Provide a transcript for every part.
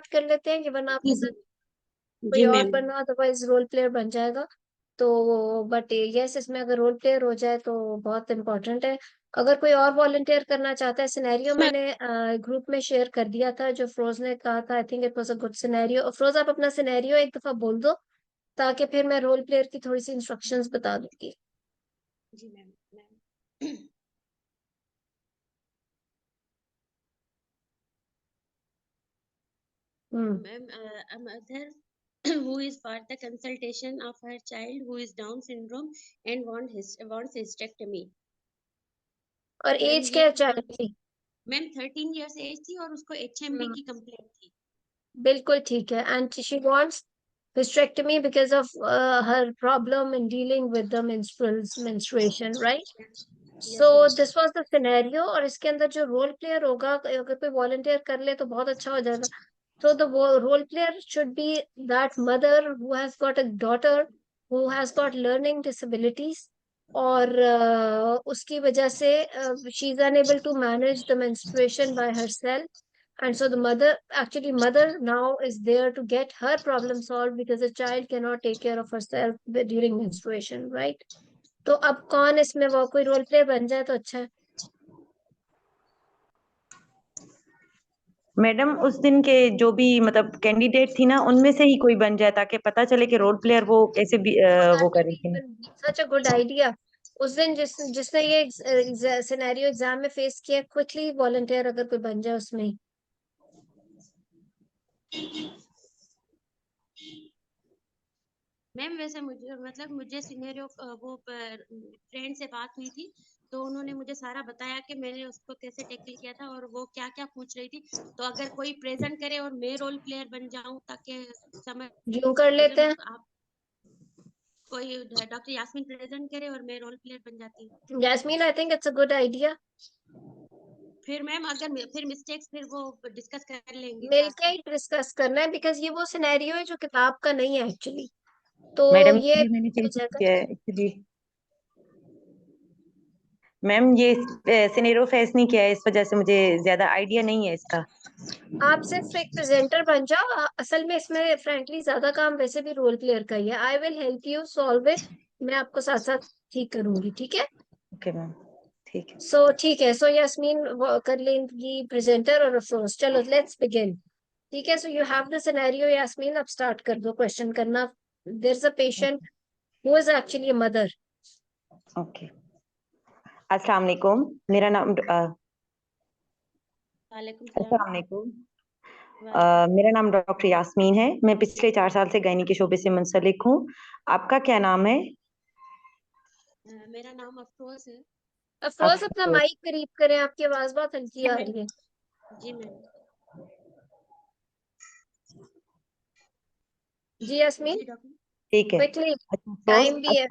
Start कर लेते हैं, कि वरना आपके जी साथ कोई जी और मैम। बनना, अदरवाइज रोल प्लेयर बन जाएगा। तो बट यस, इसमें अगर रोल प्लेयर हो जाए तो बहुत इम्पोर्टेंट है। अगर कोई और वॉलंटियर करना चाहता है, सिनेरियो मैं मैंने ग्रुप में शेयर कर दिया था जो फिरोज ने कहा था। I think it was a good scenario. Firoz, आप अपना सिनेरियो एक दफा बोल दो, ताकि फिर मैं रोल प्लेयर की थोड़ी सी इंस्ट्रक्शंस बता दूंगी। जी मैम मैम हम्म। Ma'am a mother who is for the consultation of her child who is Down syndrome and wants hysterectomy। और मैम एज ये क्या चाहिए? मैम 13 years एज थी और उसको HMB हम्म, की कंप्लेंट थी। बिल्कुल ठीक है। And she wants hysterectomy because of her problem in dealing with the menstruation, right? So yes ma'am. This was the scenario. और इसके अंदर जो रोल प्लेयर होगा, अगर कोई वॉलंटियर कर ले तो बहुत अच्छा हो जाएगा। So the role player should be that mother who has got a daughter who has got learning disabilities, और उसकी वजह से she is unable to manage the menstruation by herself. And so the mother now is there to get her problem solved, because the child cannot take care of herself during menstruation, right? तो अब कौन इसमें वो कोई role play बन जाए तो अच्छा है। मैडम उस दिन के जो भी मतलब कैंडिडेट थी ना, उनमें से ही कोई बन जाए ताकि पता चले कि रोल प्लेयर वो कैसे भी वो कर रही थी ना। सच अ गुड आइडिया। उस दिन जिसने ये सिनेरियो एग्जाम में फेस किया, क्विकली वॉलंटियर अगर कोई बन जाए उसमें ही। मैम वैसे मुझे सिनेरियो वो फ्रेंड से बात हुई थी, तो उन्होंने मुझे सारा बताया कि मैंने उसको कैसे टैकल किया था और वो क्या क्या पूछ रही थी। तो अगर कोई प्रेजेंट करे और मैं रोल प्लेयर बन जाऊं ताकि समझ यूं कर लेते हैं। आप कोई डॉक्टर यास्मीन प्रेजेंट करे और मैं रोल प्लेयर बन जाती। Jasmine, I think it's a good idea. फिर मैम अगर फिर मिस्टेक्स फिर वो डिस्कस कर लेंगे साथ मिलके में। ही डिस्कस करना है, बिकॉज ये वो सिनेरियो है जो किताब का नहीं है एक्चुअली। तो मैडम ये ये मैंने हो चेक जाएगा। किया है एक्चुअली। मैम ये सिनेरियो फेस नहीं किया है, इस वजह से मुझे ज्यादा आइडिया नहीं है इसका। आप सिर्फ एक प्रेजेंटर बन जाओ। असल में इसमें फ्रैंकली ज्यादा काम वैसे भी रोल प्लेयर का ही है। I will help you solve it. मैं आपको साथ साथ ठीक करूंगी, ठीक है? ओके मैम, ठीक है। सो ठीक है। सो यास्मीन कर लेंगी प्रेजेंटर और अफरोज। चलो लेट्स बिगिन। ठीक है। So you have the scenario Yasmin, अब स्टार्ट कर दो क्वेश्चन करना। There is a patient who is actually a mother. Okay, अस्सलाम वालेकुम। मेरा नाम वालेकुम सलाम। अस्सलाम वालेकुम। वालेकुम मेरा नाम डॉक्टर यास्मीन है। मैं पिछले 4 साल से गायनी के शोबे से मुंसलिक हूँ। आपका क्या नाम है? मेरा नाम अफरोज है। अफरोज, अपना अफरोज। माइक करीब करें, आपकी आवाज बहुत हल्की जी आ मैम। रही है। जी मैम। जी यास्मीन, जी डॉक्टर। ठीक है। क्विकली, अच्छा अफरोज, टाइम भी है।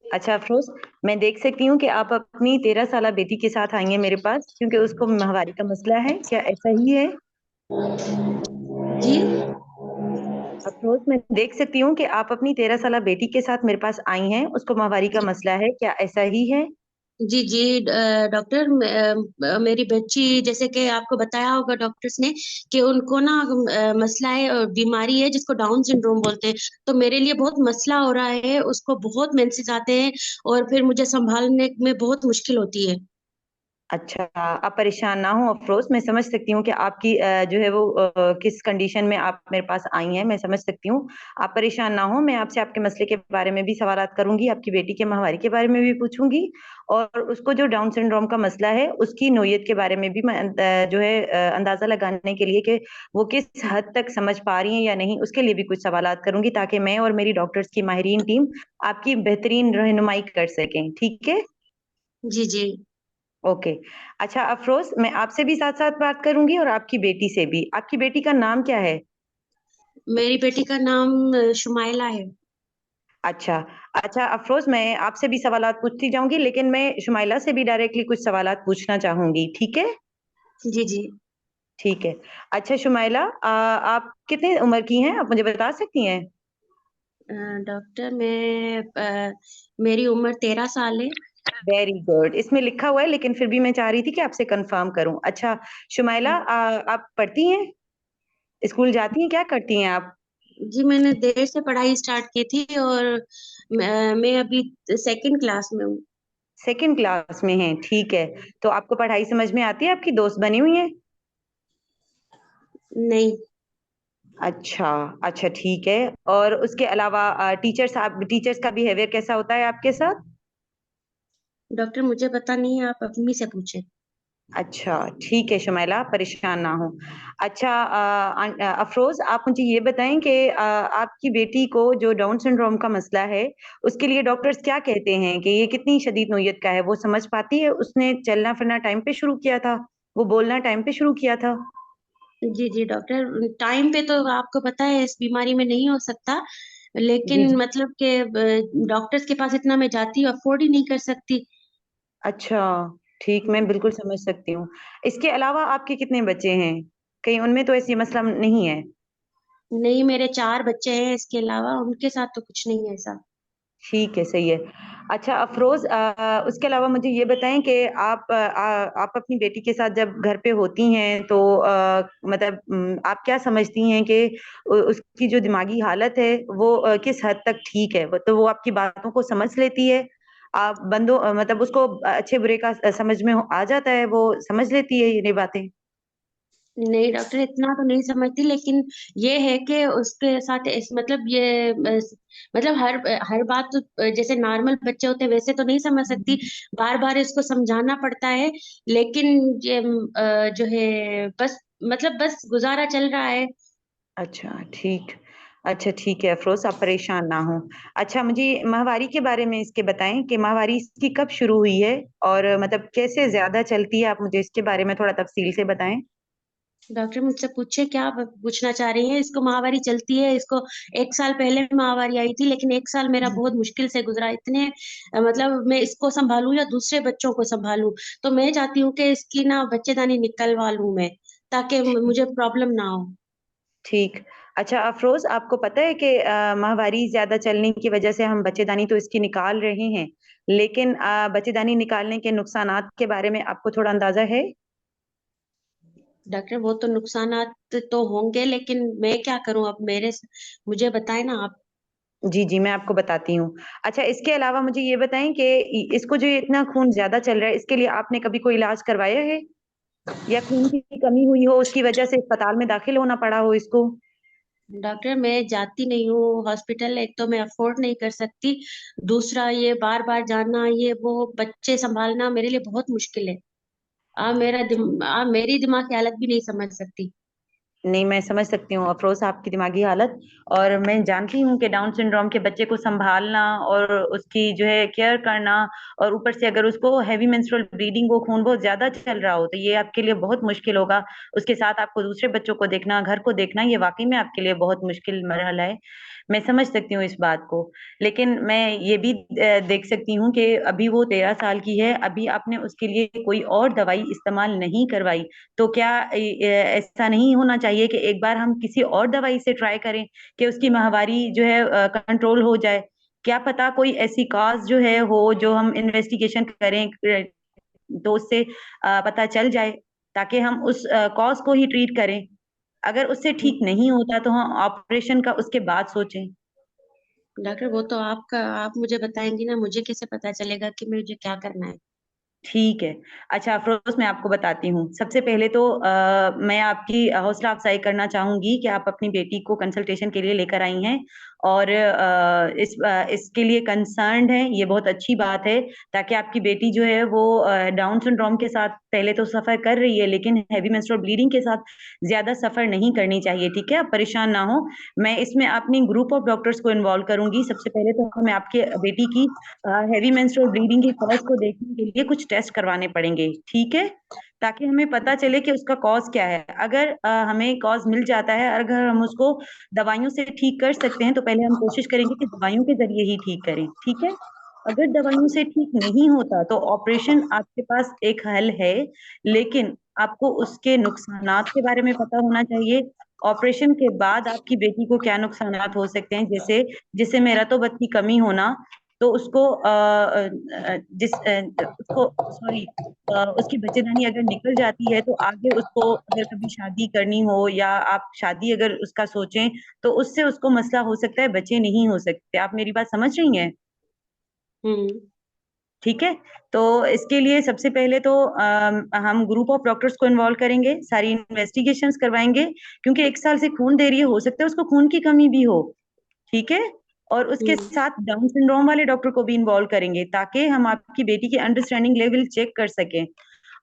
अच्छा अफरोज, मैं देख सकती हूँ कि आप अपनी 13 साल बेटी के साथ आई हैं मेरे पास, क्योंकि उसको माहवारी का मसला है। क्या ऐसा ही है? जी अफरोज, मैं देख सकती हूँ कि आप अपनी 13 साल बेटी के साथ मेरे पास आई हैं, उसको माहवारी का मसला है। क्या ऐसा ही है? जी जी डॉक्टर मेरी बच्ची जैसे कि आपको बताया होगा डॉक्टर्स ने कि उनको ना मसला है और बीमारी है जिसको डाउन सिंड्रोम बोलते हैं। तो मेरे लिए बहुत मसला हो रहा है, उसको बहुत मेंसेस आते हैं और फिर मुझे संभालने में बहुत मुश्किल होती है। अच्छा, आप परेशान ना हो अफरोज। मैं समझ सकती हूँ कि आपकी जो है वो किस कंडीशन में आप मेरे पास आई हैं। मैं समझ सकती हूँ। आप परेशान ना हो। मैं आपसे आपके मसले के बारे में भी सवालात करूंगी, आपकी बेटी के माहवारी के बारे में भी पूछूंगी, और उसको जो डाउन सिंड्रोम का मसला है उसकी नोयत के बारे में भी मैं जो है अंदाजा लगाने के लिए कि वो किस हद तक समझ पा रही हैं या नहीं, उसके लिए भी कुछ सवालात करूंगी, ताकि मैं और मेरी डॉक्टर्स की माहिरीन टीम आपकी बेहतरीन रहनुमाई कर सकें। ठीक है? जी जी। ओके। अच्छा अफरोज, मैं आपसे भी साथ साथ बात करूंगी और आपकी बेटी से भी। आपकी बेटी का नाम क्या है? मेरी बेटी का नाम शुमाइला है। अच्छा। अच्छा अफरोज, मैं आपसे भी सवालात पूछती जाऊंगी, लेकिन मैं शुमाइला से भी डायरेक्टली कुछ सवालात पूछना चाहूंगी। ठीक है? जी जी। ठीक है। अच्छा शुमाइला, आप कितने उम्र की हैं? आप मुझे बता सकती हैं? डॉक्टर मेरी उम्र 13 साल है। Very good. इसमें लिखा हुआ है, लेकिन फिर भी मैं चाह रही थी कि आपसे कंफर्म करूं। अच्छा शुमाइला, आप पढ़ती हैं? स्कूल जाती हैं, क्या करती हैं आप? जी मैंने देर से पढ़ाई स्टार्ट की थी और मैं अभी सेकंड क्लास में हूँ। सेकंड क्लास में हैं, ठीक है। तो आपको पढ़ाई समझ में आती है? आपकी दोस्त बनी हुई है? नहीं अच्छा, अच्छा ठीक है। और उसके अलावा टीचर्स का बिहेवियर कैसा होता है आपके साथ? डॉक्टर, मुझे पता नहीं है, आप अम्मी से पूछे। अच्छा, ठीक है शुमैला, परेशान ना हो। अच्छा अफरोज, आप मुझे ये बताएं कि आपकी बेटी को जो डाउन सिंड्रोम का मसला है, उसके लिए डॉक्टर्स क्या कहते हैं कि ये कितनी शदीद नौयत का है? वो समझ पाती है? उसने चलना फिरना टाइम पे शुरू किया था? वो बोलना टाइम पे शुरू किया था? जी जी डॉक्टर, टाइम पे तो आपको पता है इस बीमारी में नहीं हो सकता, जी लेकिन जी। मतलब कि डॉक्टर्स के पास इतना मैं जाती हूँ, अफोर्ड ही नहीं कर सकती। अच्छा, ठीक, मैं बिल्कुल समझ सकती हूँ। इसके अलावा आपके कितने बच्चे हैं? कहीं उनमें तो ऐसी मसला नहीं है? नहीं, मेरे 4 बच्चे हैं, इसके अलावा उनके साथ तो कुछ नहीं है ऐसा। ठीक है, सही है। अच्छा अफरोज, उसके अलावा मुझे ये बताएं कि आप अपनी बेटी के साथ जब घर पे होती हैं तो मतलब आप क्या समझती हैं कि उसकी जो दिमागी हालत है वो किस हद तक ठीक है? तो वो आपकी बातों को समझ लेती है? आप मतलब उसको अच्छे बुरे का समझ में आ जाता है? वो समझ लेती है ये बातें? नहीं डॉक्टर, इतना तो नहीं समझती, लेकिन ये है कि उसके साथ इस मतलब ये मतलब हर बात तो जैसे नॉर्मल बच्चे होते हैं वैसे तो नहीं समझ सकती, बार बार इसको समझाना पड़ता है, लेकिन ये जो है बस मतलब बस गुजारा चल रहा है। अच्छा, ठीक। अच्छा, ठीक है अफ़रोज़, आप परेशान ना हों। अच्छा, मुझे माहवारी के बारे में इसके बताएँ कि माहवारी इसकी कब शुरू हुई है और मतलब कैसे ज़्यादा चलती है? आप मुझे इसके बारे में थोड़ा तफ़सील से बताएँ। डॉक्टर मुझसे पूछे, क्या आप पूछना चाह रही हैं? इसको माहवारी चलती है, इसको 1 साल पहले माहवारी आई थी, लेकिन 1 साल मेरा बहुत मुश्किल से गुजरा, इतने मतलब मैं इसको संभालूं या दूसरे बच्चों को संभालूं, तो मैं चाहती हूँ कि इसकी ना बच्चेदानी निकलवा लूं मैं, ताकि मुझे प्रॉब्लम ना हो। ठीक। अच्छा अफ़रोज़, आपको पता है कि माहवारी ज़्यादा चलने की वज़ह से हम बच्चेदानी तो इसकी निकाल रहे हैं, लेकिन बच्चेदानी निकालने के नुकसानात के बारे में आपको थोड़ा अंदाज़ा है? डॉक्टर, वो तो नुकसानात तो होंगे, लेकिन मैं क्या करूं अब, मुझे बताएं ना आप। जी, जी, मैं आपको बताती हूँ। अच्छा, इसके अलावा मुझे ये बताएँ कि इ इसको जो ये इतना खून ज़्यादा चल रहा है, इसके लिए आपने कभी कोई इलाज करवाया है? या खून की कमी हुई हो, उसकी वजह से अस्पताल में दाखिल होना पड़ा हो इसको? डॉक्टर, मैं जाती नहीं हूँ हॉस्पिटल, एक तो मैं अफोर्ड नहीं कर सकती, दूसरा ये बार बार जाना, ये वो बच्चे संभालना मेरे लिए बहुत मुश्किल है। आप मेरी दिमाग की हालत भी नहीं समझ सकती। नहीं, मैं समझ सकती हूँ अफ़रोज़ आपकी दिमागी हालत, और मैं जानती हूँ कि डाउन सिंड्रोम के बच्चे को सँभालना और उसकी जो है केयर करना, और ऊपर से अगर उसको हेवी मेंस्ट्रुअल ब्लीडिंग, वो खून बहुत ज़्यादा चल रहा हो, तो ये आपके लिए बहुत मुश्किल होगा। उसके साथ आपको दूसरे बच्चों को देखना, घर को देखना, ये वाक़ई में आपके लिए बहुत मुश्किल मरहला है। मैं समझ सकती हूँ इस बात को। लेकिन मैं ये भी देख सकती हूँ कि अभी वो 13 साल की है, अभी आपने उसके लिए कोई और दवाई इस्तेमाल नहीं करवाई। तो क्या ऐसा नहीं होना चाहिए कि एक बार हम किसी और दवाई से ट्राई करें कि उसकी माहवारी जो है कंट्रोल हो जाए? क्या पता कोई ऐसी कॉज़ जो है हो, जो हम इन्वेस्टिगेशन करें तो उससे पता चल जाए, ताकि हम उस कॉज़ को ही ट्रीट करें। अगर उससे ठीक नहीं होता तो हम ऑपरेशन का उसके बाद सोचें। डॉक्टर, वो तो आप मुझे बताएंगी ना, मुझे कैसे पता चलेगा कि मुझे क्या करना है? ठीक है। अच्छा अफ़रोज़, मैं आपको बताती हूँ। सबसे पहले तो मैं आपकी हौसला अफ़ज़ाई करना चाहूँगी कि आप अपनी बेटी को कंसल्टेशन के लिए लेकर आई हैं, और इसके लिए कंसर्न्ड हैं, ये बहुत अच्छी बात है, ताकि आपकी बेटी जो है वो डाउन सिंड्रोम के साथ पहले तो सफ़र कर रही है, लेकिन हेवी मेंस्ट्रुअल ब्लीडिंग के साथ ज़्यादा सफ़र नहीं करनी चाहिए, ठीक है? आप परेशान ना हों। मैं इसमें अपनी ग्रुप ऑफ डॉक्टर्स को इन्वॉल्व करूँगी। सबसे पहले तो हमें आपके बेटी की हेवी मेंस्ट्रुअल ब्लीडिंग की कॉज़ को देखने के लिए कुछ टेस्ट करवाने पड़ेंगे, ठीक है? ताकि हमें पता चले कि उसका कॉज़ क्या है। अगर हमें कॉज़ मिल जाता है, अगर हम उसको दवाइयों से ठीक कर सकते हैं, तो पहले हम कोशिश करेंगे कि दवाइयों के ज़रिए ही ठीक करें, ठीक है? अगर दवाइयों से ठीक नहीं होता, तो ऑपरेशन आपके पास एक हल है, लेकिन आपको उसके नुकसानात के बारे में पता होना चाहिए। ऑपरेशन के बाद आपकी बेटी को क्या नुकसानात हो सकते हैं, जैसे जिस्म में रतो-बत की कमी होना, तो उसको उसकी बच्चेदानी अगर निकल जाती है तो आगे उसको अगर कभी शादी करनी हो या आप शादी अगर उसका सोचें तो उससे उसको मसला हो सकता है, बच्चे नहीं हो सकते। आप मेरी बात समझ रही हैं? ठीक है। तो इसके लिए सबसे पहले तो हम ग्रुप ऑफ डॉक्टर्स को इन्वॉल्व करेंगे, सारी इन्वेस्टिगेशंस करवाएंगे, क्योंकि 1 साल से खून दे रही है, हो सकता है उसको खून की कमी भी हो। ठीक है। और उसके साथ डाउन सिंड्रोम वाले डॉक्टर को भी इन्वॉल्व करेंगे ताकि हम आपकी बेटी की अंडरस्टैंडिंग लेवल चेक कर सकें।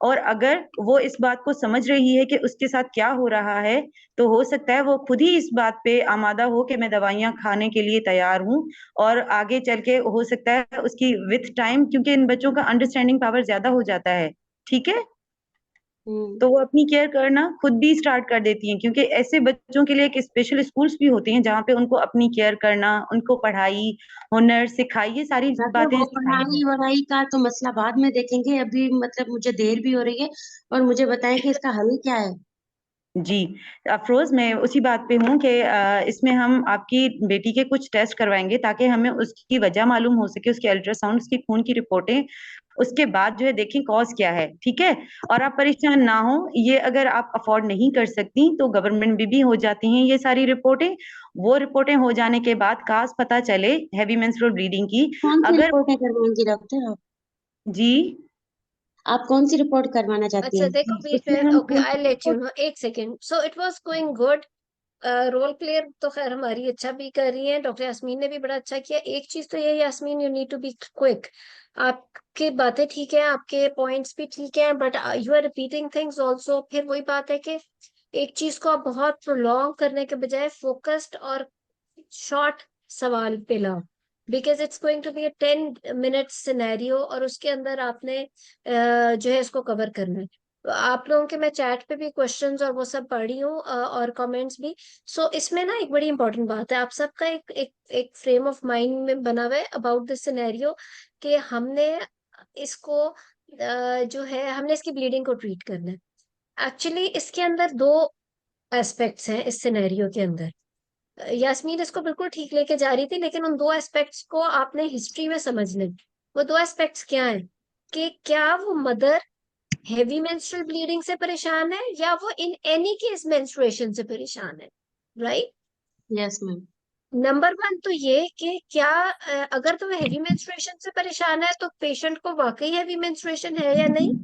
और अगर वो इस बात को समझ रही है कि उसके साथ क्या हो रहा है, तो हो सकता है वो खुद ही इस बात पे आमादा हो कि मैं दवाइयां खाने के लिए तैयार हूँ। और आगे चल के हो सकता है उसकी विथ टाइम, क्योंकि इन बच्चों का अंडरस्टैंडिंग पावर ज्यादा हो जाता है, ठीक है, तो वो अपनी केयर करना खुद भी स्टार्ट कर देती हैं, क्योंकि ऐसे बच्चों के लिए एक स्पेशल स्कूल्स भी होते हैं जहाँ पे उनको अपनी केयर करना, उनको पढ़ाई, हुनर सिखाई, ये सारी डॉक्टर बातें वो सिखाई पढ़ाई जाती वढ़ाई का तो मसला बाद में देखेंगे, अभी मतलब मुझे देर भी हो रही है, और मुझे बताएं कि इसका हल क्या है। जी। अफरोज, मैं उसी बात पे हूँ कि इसमें हम आपकी बेटी के कुछ टेस्ट करवाएंगे ताकि हमें उसकी वजह मालूम हो सके, उसके अल्ट्रासाउंड, उसकी खून की रिपोर्टें, उसके बाद जो है देखें कॉज क्या है। ठीक है। और आप परेशान ना हो, ये अगर आप अफोर्ड नहीं कर सकती तो गवर्नमेंट में भी हो जाती हैं ये सारी रिपोर्टें। वो रिपोर्टें हो जाने के बाद काज पता चले हैवी मेंस्ट्रुअल ब्लीडिंग की, कौन सी अगर रिपोर्टें करवाएंगी डॉक्टर आप? जी आप कौन सी रिपोर्ट करवाना चाहती अच्छा हैं? देखो बीच उसमें में, हम okay I let you know, एक second. So it was going good. Role player तो खैर हमारी अच्छा भी कर रही है, डॉक्टर यास्मीन ने भी बड़ा अच्छा किया। एक चीज तो ये Yasmin, you need to be quick. आपकी बातें ठीक है, आपके पॉइंट्स भी ठीक है, but you are repeating things also. फिर वही बात है कि एक चीज को आप बहुत प्रोलॉन्ग करने के बजाय फोकस्ड और शॉर्ट सवाल पे लाओ, because it's going to be 10 minute scenario, और उसके अंदर आपने जो है इसको कवर करना है। तो आप लोगों के मैं चैट पे भी क्वेश्चंस और वो सब पढ़ी हूँ, और कमेंट्स भी। सो इसमें ना एक बड़ी इंपॉर्टेंट बात है, आप सबका एक फ्रेम ऑफ माइंड में बना हुआ है अबाउट दिस सिनेरियो, कि हमने इसको जो है हमने इसकी ब्लीडिंग को ट्रीट करना है। एक्चुअली इसके अंदर दो एस्पेक्ट्स हैं इस सिनेरियो के अंदर। यास्मीन इसको बिल्कुल ठीक लेके जा रही थी, लेकिन उन दो एस्पेक्ट्स को आपने हिस्ट्री में समझना है। वो दो एस्पेक्ट्स क्या है, कि क्या वो मदर हेवी मेंस्ट्रुअल ब्लीडिंग से परेशान है, या वो इन एनी केस मेंस्ट्रुएशन से परेशान है, right? Yes ma'am. Number one तो ये कि क्या अगर तो हेवी मेंस्ट्रुएशन से परेशान है तो पेशेंट को वाकई हेवी मेंस्ट्रुएशन है या नहीं,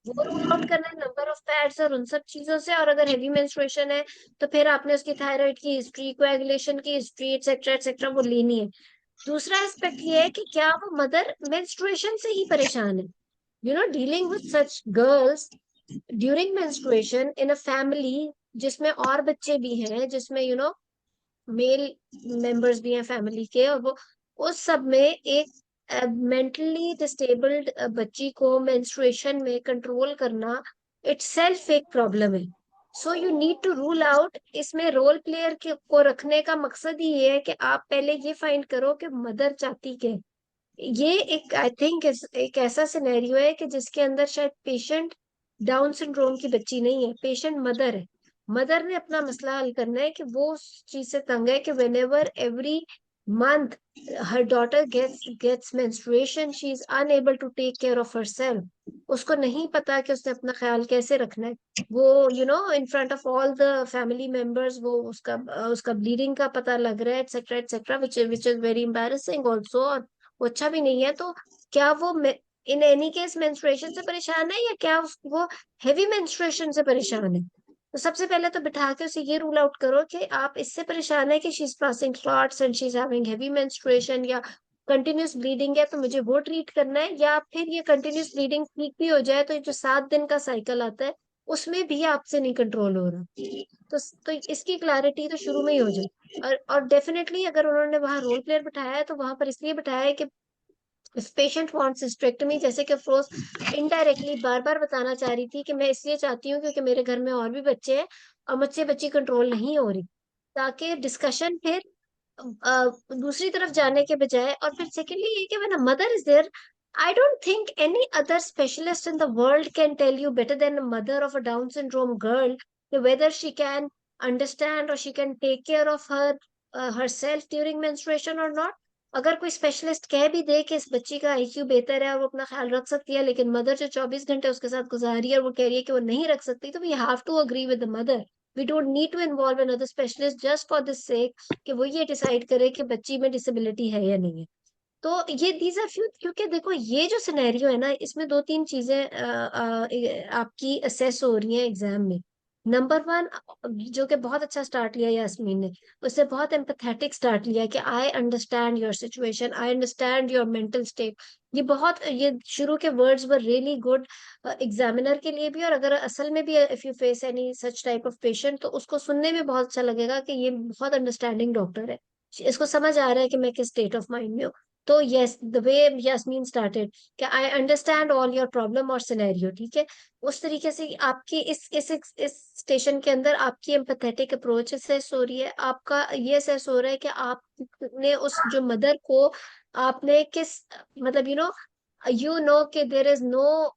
वो रूल आउट करना है नंबर ऑफ पैड्स और उन सब चीजों से। और अगर हेवी मेंस्ट्रुएशन है तो फिर आपने उसकी थायराइड की हिस्ट्री, कोएगुलेशन की हिस्ट्री, एक्सेट्रा एक्सेट्रा वो लेनी है। दूसरा एस्पेक्ट ये है कि क्या वो मदर मेंस्ट्रुएशन से ही परेशान है। You know, dealing with such girls during menstruation in a family जिसमें और बच्चे भी हैं, जिसमें यू नो मेल मेंबर्स भी हैं फैमिली के, और वो उस सब में एक मेंटली डिस्टेबल्ड बच्ची को मेंस्ट्रुएशन में कंट्रोल करना इटसेल्फ एक प्रॉब्लम है। So you need to rule out. इसमें रोल प्लेयर के को रखने का मकसद ही ये है कि आप पहले ये फाइंड करो कि मदर चाहती क्या है। ये एक आई थिंक एक ऐसा सिनेरियो है कि जिसके अंदर शायद पेशेंट डाउन सिंड्रोम की बच्ची नहीं है, पेशेंट मदर है। मदर ने अपना मसला हल करना है कि वो उस चीज से तंग है कि whenever every month her daughter gets menstruation, she is unable to take care of herself. उसको नहीं पता कि उसने अपना ख्याल कैसे रखना है। वो you know in front of all the family members वो उसका ब्लीडिंग का पता लग रहा है, etcetera etcetera, which is very embarrassing also, और वो अच्छा भी नहीं है। तो क्या वो इन एनी केस मेंस्ट्रुएशन से परेशान है, या क्या वो हेवी मेंस्ट्रुएशन से परेशान है? तो सबसे पहले तो बिठा के उसे ये रूल आउट करो कि आप इससे परेशान है कि she is passing clots and she is having heavy menstruation, या कंटिन्यूस ब्लीडिंग है तो मुझे वो ट्रीट करना है, या फिर ये कंटिन्यूस ब्लीडिंग ठीक भी हो जाए तो ये जो 7 दिन का साइकिल आता है उसमें भी आपसे नहीं कंट्रोल हो रहा। तो इसकी क्लैरिटी तो शुरू में ही हो जाए। और डेफिनेटली अगर उन्होंने वहां रोल प्लेयर बिठाया है तो वहां पर इसलिए बिठाया है कि इफ पेशेंट वांट्स हिस्टेक्टमी, जैसे कि अफरोज इनडायरेक्टली बार बार बताना चाह रही थी कि मैं इसलिए चाहती हूँ क्योंकि मेरे घर में और भी बच्चे हैं और मुझसे बच्ची कंट्रोल नहीं हो रही, ताकि डिस्कशन फिर दूसरी तरफ जाने के बजाय। और फिर सेकेंडली ये कि when a mother is there, I don't think any other specialist in the world can tell you better than a mother of a Down syndrome girl whether she can understand or she can take care of herself during menstruation or not. अगर कोई specialist कह भी दे कि इस बच्ची का IQ बेहतर है और वो अपना ख्याल रख सकती है, लेकिन मदर जो 24 घंटे उसके साथ गुजार रही है और वो कह रही है कि वो नहीं रख सकती, तो we have to agree with the mother. We don't need to involve another specialist just for this sake कि वो ये डिसाइड करे कि बच्ची में डिसेबिलिटी है या नहीं है। तो ये दीज आर फ्यू, क्योंकि देखो ये जो सिनेरियो है ना, इसमें दो तीन चीजें आपकी असेस हो रही हैं एग्जाम में। नंबर वन, जो कि बहुत अच्छा स्टार्ट लिया यास्मीन ने, उससे बहुत एम्पथेटिक स्टार्ट लिया कि I understand your situation, I understand your mental state. ये शुरू के words were really good examiner के लिए भी, और अगर असल में भी if you face any such type of patient तो उसको सुनने में बहुत अच्छा लगेगा कि ये बहुत अंडरस्टैंडिंग डॉक्टर है, इसको समझ आ रहा है कि मैं किस स्टेट ऑफ माइंड में हूँ। तो yes, the way Yasmin started कि I understand all your problem और सिनेरियो, ठीक है, उस तरीके से आपकी इस स्टेशन के अंदर आपकी एम्पथेटिक अप्रोच असेस हो रही है, आपका ये असेस हो रहा है कि आपने उस जो मदर को आपने किस, मतलब यू नो कि there is no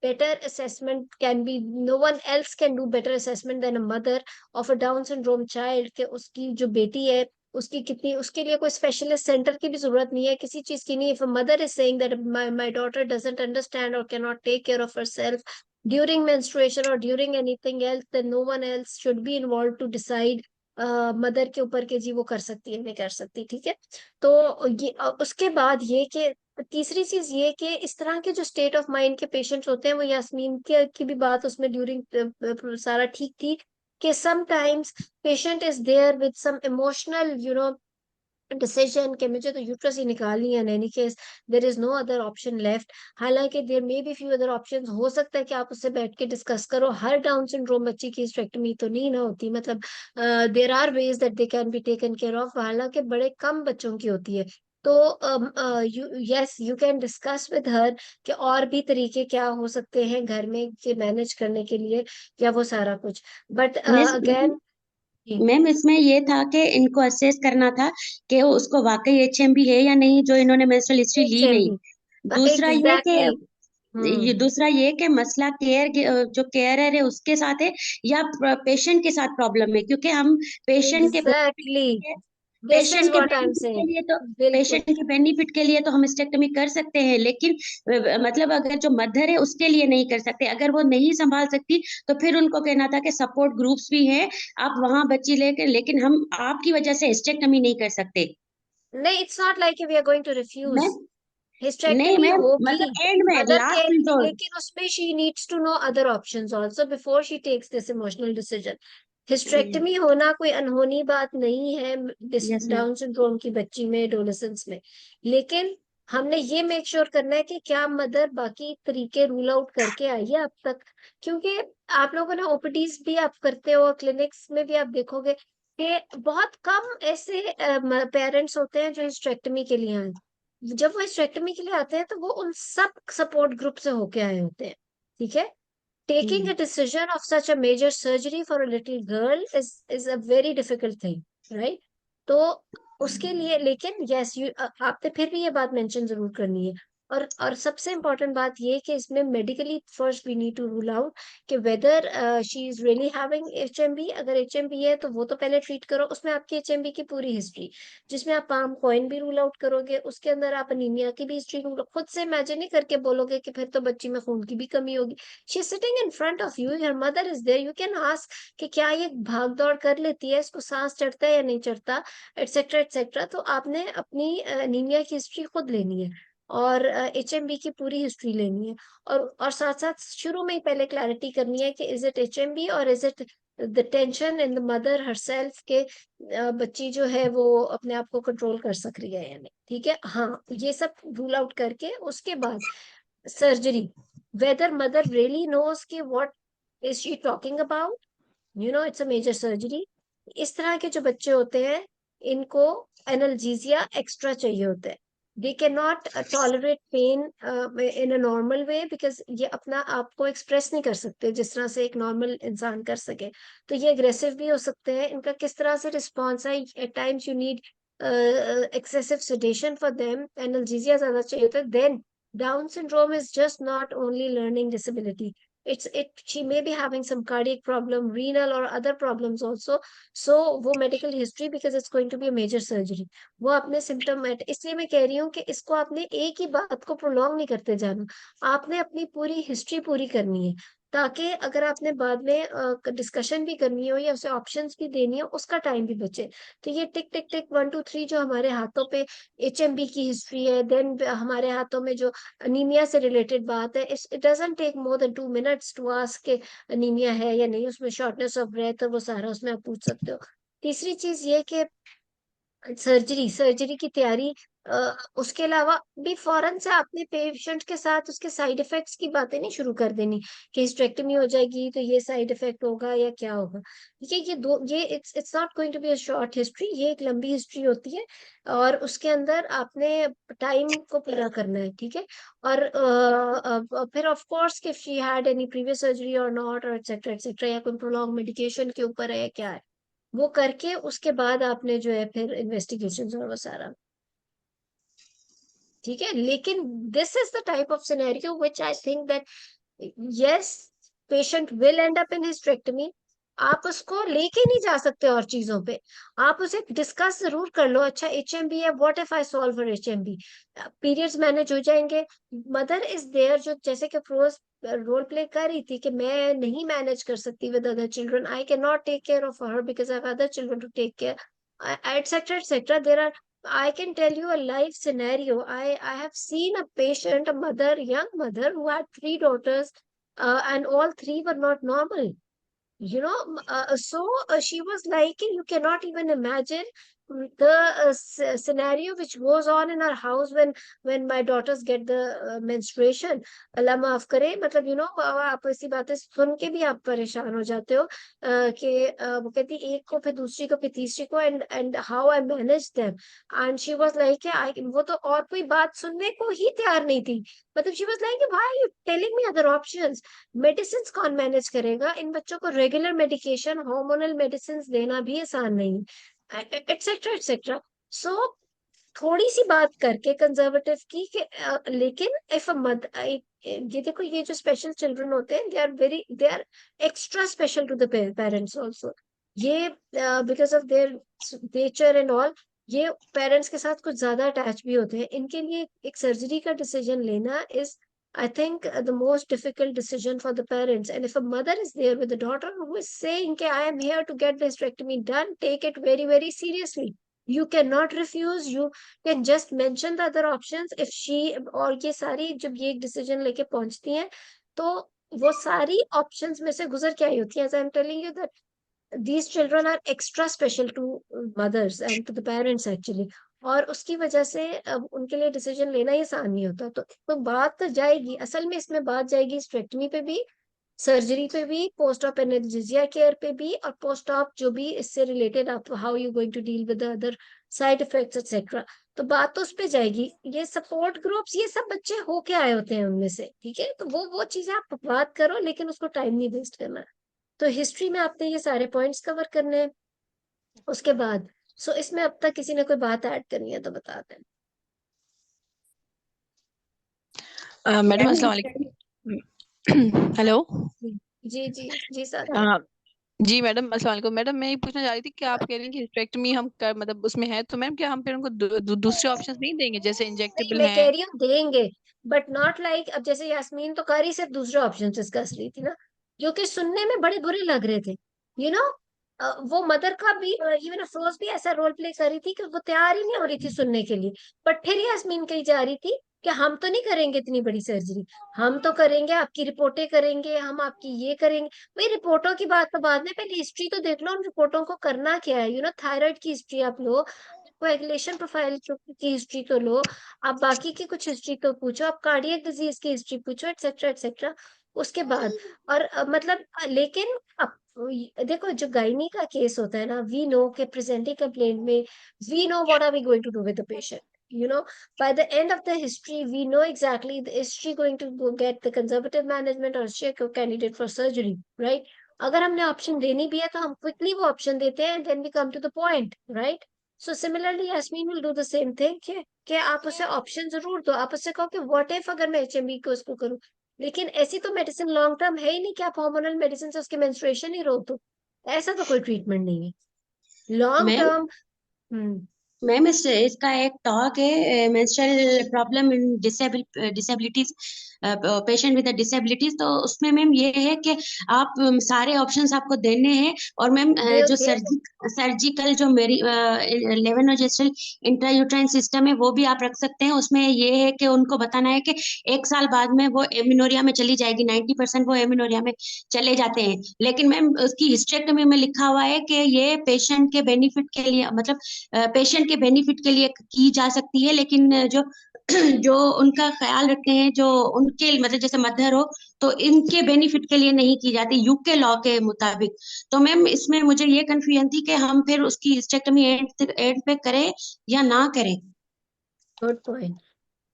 better assessment can be, no one else can do better assessment than a mother of a Down syndrome child, कि उसकी जो बेटी है उसकी कितनी, उसके लिए कोई स्पेशलिस्ट सेंटर की भी जरूरत नहीं है, किसी चीज की नहीं। If a mother is saying that my daughter doesn't understand or cannot take care of herself during menstruation or during anything else, then no one else should be involved to decide mother के ऊपर के जी वो कर सकती है नहीं कर सकती, ठीक है। तो ये उसके बाद ये कि तीसरी चीज ये कि इस तरह के जो स्टेट ऑफ माइंड के पेशेंट्स होते हैं, वो यास्मीन के की भी बात उसमें ड्यूरिंग सारा ठीक थी कि sometimes patient is there with some emotional decision कि मुझे तो यूट्रस ही निकालनी है, in any case there is no other option left. हालांकि there may be few other options, हो सकता है कि आप उससे बैठ के डिस्कस करो। हर डाउन सिंड्रोम बच्ची की हिस्टेक्टमी तो नहीं ना होती, मतलब there are ways that they can be taken care of, हालांकि बड़े कम बच्चों की होती है। तो yes, you can discuss with her कि और भी तरीके क्या हो सकते हैं घर में के मैनेज करने के लिए, या वो सारा कुछ, बट मिस अगेन। मैम, इसमें ये था कि इनको असेस करना था कि उसको वाकई एचएमबी है या नहीं, जो इन्होंने मेंस्ट्रुअल हिस्ट्री ली नहीं। एचएमबी, दूसरा ये कि एग्जैक्टली। हम्म। दूसरा ये कि मसला जो केयरर है उसके साथ है या पेशेंट के साथ प्रॉब्लम है, क्योंकि हम पेशेंट के एग्जैक्टली, दिस इज पेशेंट के व्हाट आई एम बेनिफिट के सेइंग। लिए तो बिल्कुल। पेशेंट के बेनिफिट के लिए तो हम हिस्टेक्टमी कर सकते हैं, लेकिन मतलब अगर जो मदर है उसके लिए नहीं कर सकते। अगर वो नहीं संभाल सकती तो फिर उनको कहना था कि सपोर्ट ग्रुप्स भी हैं, आप वहां बच्ची लेकर, लेकिन हम आपकी वजह से हिस्टेक्टमी नहीं कर सकते। नहीं, it's not like we are going to refuse मैं नहीं हिस्टेक्टमी मैम, होगी, मतलब एंड में मदर लास्ट कहेगी, रिजोर्ट। लेकिन उसमें she needs to know other options also before she takes this emotional decision. Hysterectomy होना कोई अनहोनी बात नहीं है यस मैम। डाउन सिंड्रोम की बच्ची में, एडोलेसेंस में, लेकिन हमने ये मेक श्योर करना है कि क्या मदर बाकी तरीके रूल आउट करके आई है अब तक। क्योंकि आप लोगों ने ओपीडीज भी आप करते हो, क्लिनिक्स में भी आप देखोगे कि बहुत कम ऐसे पेरेंट्स होते हैं जो हिस्टेक्टमी के लिए आए। जब वो हिस्टेक्टमी के लिए आते हैं तो वो उन सब सपोर्ट ग्रुप से होके आए होते हैं, ठीक है। Taking a decision of such a major surgery for a little girl is a very difficult thing, right. तो उसके लिए, लेकिन यस, यू आपने फिर भी ये बात मेंशन जरूर करनी है। और सबसे इम्पोर्टेंट बात ये कि इसमें medically first we need to rule out कि whether she is really having HMB. अगर एचएमबी है तो वो तो पहले ट्रीट करो, उसमें आपकी एचएमबी की पूरी हिस्ट्री, जिसमें आप पाम कॉइन भी रूल आउट करोगे, उसके अंदर आप अनीमिया की भी हिस्ट्री रूल, खुद से इमेजिन नहीं करके बोलोगे कि फिर तो बच्ची में खून की भी कमी होगी। She sitting in front of you, your mother is there, you can ask कि क्या ये भाग दौड़ कर लेती है, इसको सांस चढ़ता है या नहीं चढ़ता, एटसेट्रा एटसेट्रा। तो आपने अपनी अनीमिया की हिस्ट्री खुद लेनी है, और एचएमबी की पूरी हिस्ट्री लेनी है, और साथ साथ शुरू में ही पहले क्लैरिटी करनी है कि इज इट एचएमबी और is it the tension in the mother herself के बच्ची जो है वो अपने आप को कंट्रोल कर सक रही है या नहीं, ठीक है। हाँ, ये सब रूल आउट करके उसके बाद surgery, whether mother really knows कि what is she talking about, it's a major surgery। इस तरह के जो बच्चे होते हैं इनको एनाल्जेसिया एक्स्ट्रा चाहिए होता है। दे can not tolerate pain in a normal way, because ये अपना आप को एक्सप्रेस नहीं कर सकते जिस तरह से एक नॉर्मल इंसान कर सके। तो ये अग्रेसिव भी हो सकते हैं, इनका किस तरह से रिस्पॉन्स है, at times you need excessive sedation for them, analgesia ज्यादा चाहिए होता है। Then Down syndrome is just not only learning disability, she may be having some cardiac problem, renal or other problems also. So वो medical history, because it's going to be a major surgery, वो अपने symptom, इसलिए मैं कह रही हूँ कि इसको आपने एक ही बात को प्रोलॉन्ग नहीं करते जाना, आपने अपनी पूरी हिस्ट्री पूरी करनी है, ताकि अगर आपने बाद में डिस्कशन भी करनी हो या उसे ऑप्शंस भी देनी हो, उसका टाइम भी बचे। तो ये टिक टिक टिक 1 2 3 जो हमारे हाथों पे HMB की हिस्ट्री है, देन हमारे हाथों में जो अनीमिया से रिलेटेड बात है, it doesn't take more than 2 minutes to ask के अनीमिया है या नहीं, उसमें शॉर्टनेस ऑफ ब्रेथ और वो सारा उसमें आप पूछ सकते हो। तीसरी चीज ये कि सर्जरी की तैयारी, उसके अलावा भी फौरन से आपने पेशेंट के साथ उसके साइड इफेक्ट्स की बातें नहीं शुरू कर देनी कि हिस्टेरेक्टमी हो जाएगी तो ये साइड इफेक्ट होगा या क्या होगा। ये it's not going to be a short history, ये एक लंबी हिस्ट्री होती है, और उसके अंदर आपने टाइम को पूरा करना है, ठीक है। और फिर ऑफ कोर्स कि she had any previous surgery और नॉट, और एक्सेट्रा या कोई प्रोलॉन्ग मेडिकेशन के ऊपर है या क्या है, वो करके उसके बाद आपने जो है फिर इन्वेस्टिगेशन और वो सारा, ठीक है। लेकिन this is the type of scenario which I think that yes, patient will and up in hysterectomy. आप उसको लेके नहीं जा सकते और चीजों पे, आप उसे डिस्कस जरूर कर लो, अच्छा HMB है, what if I solve for HMB, periods manage हो जाएंगे, मदर इज देयर, जो जैसे कि प्रोज रोल प्ले कर रही थी कि मैं नहीं मैनेज कर सकती with other children, I can not take care of her because I have other children to take care, etcetera there are, I can tell you a live scenario. I have seen a patient, a mother, young mother, who had 3 daughters, and all 3 were not normal. She was like, you cannot even imagine the scenario which goes on in our house when my daughters get the menstruation. अल्लाह माफ करे, मतलब आप ऐसी बातें सुन के भी आप परेशान हो जाते हो, कि वो कहती एक को फिर दूसरी को फिर तीसरी को, and how I manage them, and she was like, वो तो और कोई बात सुनने को ही तैयार नहीं थी, मतलब she was like, why are you telling me other options, medicine कौन मैनेज करेगा इन बच्चों को, रेगुलर मेडिकेशन हार्मोनल मेडिसिन देना भी आसान नहीं, एटसेट्रा एटसेट्रा। सो थोड़ी सी बात करके कंजर्वेटिव की कि लेकिन इफ अ मद ये देखो, ये जो स्पेशल चिल्ड्रन होते हैं, they are extra special to the parents also, ये because of their nature and all, ये पेरेंट्स के साथ कुछ ज्यादा अटैच भी होते हैं, इनके लिए एक सर्जरी का डिसीजन लेना is, I think, the most difficult decision for the parents. And if a mother is there with a daughter who is saying, "Okay, I am here to get the hysterectomy done," take it very, very seriously. You cannot refuse. You can just mention the other options. If she, और ये सारी जब ये एक decision लेके पहुंचती हैं, तो वो सारी options में से गुजर के आई होती हैं. As I'm telling you that these children are extra special to mothers and to the parents actually. और उसकी वजह से अब उनके लिए डिसीजन लेना ही आसान नहीं होता, तो बात तो जाएगी, असल में इसमें बात जाएगी हिस्टेरेक्टमी पे भी, सर्जरी पे भी, पोस्ट ऑप एनेस्थीसिया केयर पे भी, और पोस्ट ऑप जो भी इससे रिलेटेड आप how you going to deal with other side effects etcetera, तो बात तो उस पे जाएगी। ये सपोर्ट ग्रुप्स, ये सब बच्चे होके आए होते हैं उनमें से, ठीक है, तो वो चीजें आप बात करो, लेकिन उसको टाइम नहीं वेस्ट करना। तो हिस्ट्री में आपने ये सारे पॉइंट्स कवर करने हैं, उसके बाद इसमें अब तक किसी ने कोई बात ऐड करनी है तो बता दें। मैडम अस्सलाम वालेकुम। हेलो। जी जी जी सर। जी मैडम अस्सलाम वालेकुम। मैडम मैं ये पूछना चाह रही थी कि आप कह रही हैं कि हिस्टेरेक्टमी हम कर मतलब उसमें है, तो मैम क्या हम फिर उनको दूसरे ऑप्शंस नहीं देंगे जैसे नहीं, इंजेक्टेबल मैं है? कह रही हूँ देंगे, बट नॉट लाइक, अब जैसे यास्मीन तो कर ही सिर्फ दूसरे ऑप्शन डिस्कस रही थी ना, जो कि सुनने में बड़े बुरे लग रहे थे, यू नो वो मदर का भी, इवन अफरोज भी ऐसा रोल प्ले कर रही थी कि वो तैयार ही नहीं हो रही थी सुनने के लिए, बट फिर यास्मीन कही जा रही थी कि हम तो नहीं करेंगे इतनी बड़ी सर्जरी, हम तो करेंगे, आपकी रिपोर्टें करेंगे, हम आपकी ये करेंगे। भाई रिपोर्टों की बात तो बाद में, पहले हिस्ट्री तो देख लो, उन रिपोर्टों को करना क्या है, थायराइड की हिस्ट्री आप लो, कोएगुलेशन प्रोफाइल की हिस्ट्री तो लो, आप बाकी की कुछ हिस्ट्री तो पूछो, आप कार्डियक डिजीज की हिस्ट्री पूछो, एक्सेट्रा एक्सेट्रा, उसके बाद। और लेकिन अब देखो, जो गायनी का केस होता है ना, वी नो के प्रेजेंटिंग कंप्लेंट में, we know what are we going to do with the patient, by the end of the history we know exactly, is she going to go get the conservative management or is she a candidate for surgery, right? अगर हमने option देनी भी है तो हम quickly वो option देते हैं, then we come to the point, right? So similarly Yasmin will do the same thing, कि आप उसे ऑप्शन जरूर दो, आप उससे कहो कि व्हाट इफ अगर मैं HMB को इसको करूं, लेकिन ऐसी तो मेडिसिन लॉन्ग टर्म है ही नहीं कि आप हार्मोनल मेडिसिन से उसके मेंस्ट्रुएशन ही रोक दो। ऐसा तो कोई ट्रीटमेंट नहीं है लॉन्ग मैम टर्म। मैम इसका एक टॉक है menstrual problem in disabilities, patient with disabilities. तो उसमें मैम ये है कि आप सारे ऑप्शंस आपको देने हैं। और मैम दे जो दे सर्जिकल जो मेरी लेवेनोजेस्ट्रल इंट्रायूट्राइन सिस्टम है वो भी आप रख सकते हैं। उसमें ये है कि उनको बताना है कि 1 साल बाद में वो एमिनोरिया में चली जाएगी, 90% वो एमिनोरिया में चले जाते हैं। लेकिन मैम उसकी हिस्ट्रेक्टमी में लिखा हुआ है कि ये पेशेंट के बेनिफिट के लिए, मतलब पेशेंट के बेनिफिट के लिए की जा सकती है। लेकिन जो जो उनका ख्याल रखते हैं, जो उनके मतलब जैसे मदर हो, तो इनके बेनिफिट के लिए नहीं की जाती यूके लॉ के मुताबिक। तो मैम इसमें मुझे ये कंफ्यूजन थी कि हम फिर उसकी हिस्टेक्टमी एंड पे करें या ना करें। Good point.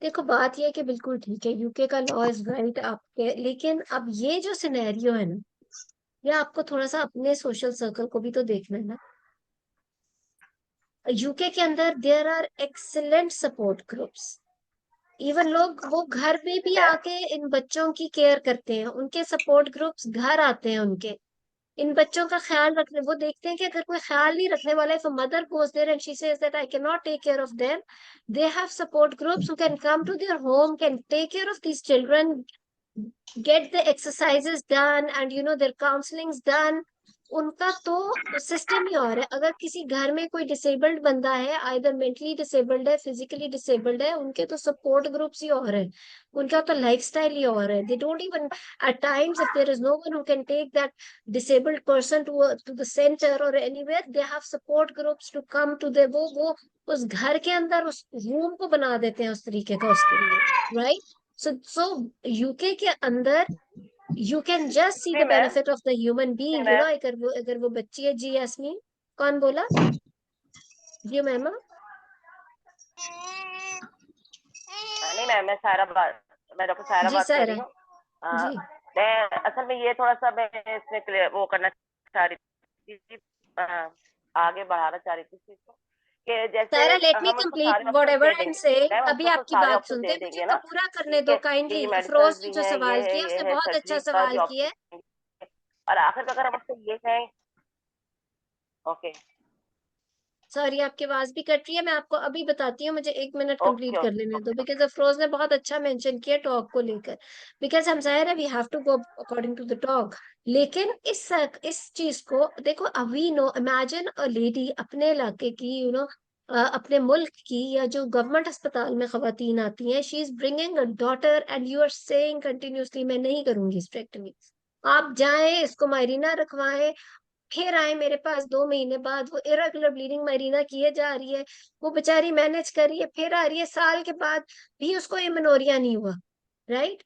देखो बात ये है कि बिल्कुल ठीक है, यूके का लॉ इज राइट आपके, लेकिन अब ये जो सिनेरियो है ना, ये आपको थोड़ा सा अपने सोशल सर्कल को भी तो देखना है ना। यूके के अंदर there are excellent support groups. Even लोग वो घर में भी है। आके इन बच्चों की केयर करते हैं, उनके सपोर्ट ग्रुप्स घर आते हैं उनके, इन बच्चों का ख्याल रखने। वो देखते हैं कि अगर कोई ख्याल नहीं रखने वाला है, if a mother goes there and she says that I cannot take care of them, they have support groups who can come to their home, can take care of these children, get the exercises done and their counselings done. उनका तो system ही और है। अगर किसी घर में कोई disabled बंदा है, आइदर मेंटली डिसेबल्ड है, फिजिकली डिसेबल्ड है, उनके तो सपोर्ट ग्रुप्स ही और है, उनका तो लाइफस्टाइल ही और है। They don't even at times, if there is no one who can take that disabled person to the center or anywhere, they have support groups to come to the वो उस घर के अंदर उस रूम को बना देते हैं उस तरीके का उसके लिए, राइट। so यूके के अंदर you can just see जी the ma'am. benefit of the human जी being, मैम। अगर वो बच्ची है। जी यास्मीन, कौन बोला? जी मैम। नहीं मैम, मैं डॉक्टर सायरा जी बात कर रही सायरा। हूँ। जी मैं असल में ये थोड़ा सा मैं इसमें क्लियर वो करना चाह रही थी, आगे बढ़ाना चाह रही थी इस चीज को, कि जैसे सायरा, लेट मी हम उसको कंप्लीट सारे option whatever they I am देंगे। सेइंग। मैम हम अभी उसको आपकी सारे बात ऑप्शन सुनते दे हैं, मुझे देंगे तो ना। पूरा करने ठीक दो है, काइंडली। ये मेडिसिन अफरोज ने भी जो है, सवाल किया ये उसने है बहुत अच्छा सर्जरी का भी सवाल किया ऑप्शन है। देंगे। और आखिर में अगर हम उसको ये कहें, ओके सॉरी, आपकी आवाज भी कट रही है, मैं आपको अभी बताती हूँ, मुझे 1 मिनट कंप्लीट ओके कर ओके लेने दो, ओके। बिकॉज अफरोज ने बहुत अच्छा मेंशन किया टॉक को लेकर। बिकॉज हम जाहिर है we have to go according to the talk. लेकिन इस चीज को देखो, अभी नो इमेजिन अ लेडी अपने इलाके की, अपने मुल्क की, या जो गवर्नमेंट अस्पताल में खवातीन आती हैं, she is bringing a daughter and you are saying continuously मैं नहीं करूंगी हिस्टेक्टमी। आप जाएं, इसको मायरीना रखवाएं, फिर आए मेरे पास 2 महीने बाद, वो इरेगुलर ब्लीडिंग मरीना किए जा रही है, वो बेचारी मैनेज कर रही है, फिर आ रही है साल के बाद भी उसको एमेनोरिया नहीं हुआ, राइट।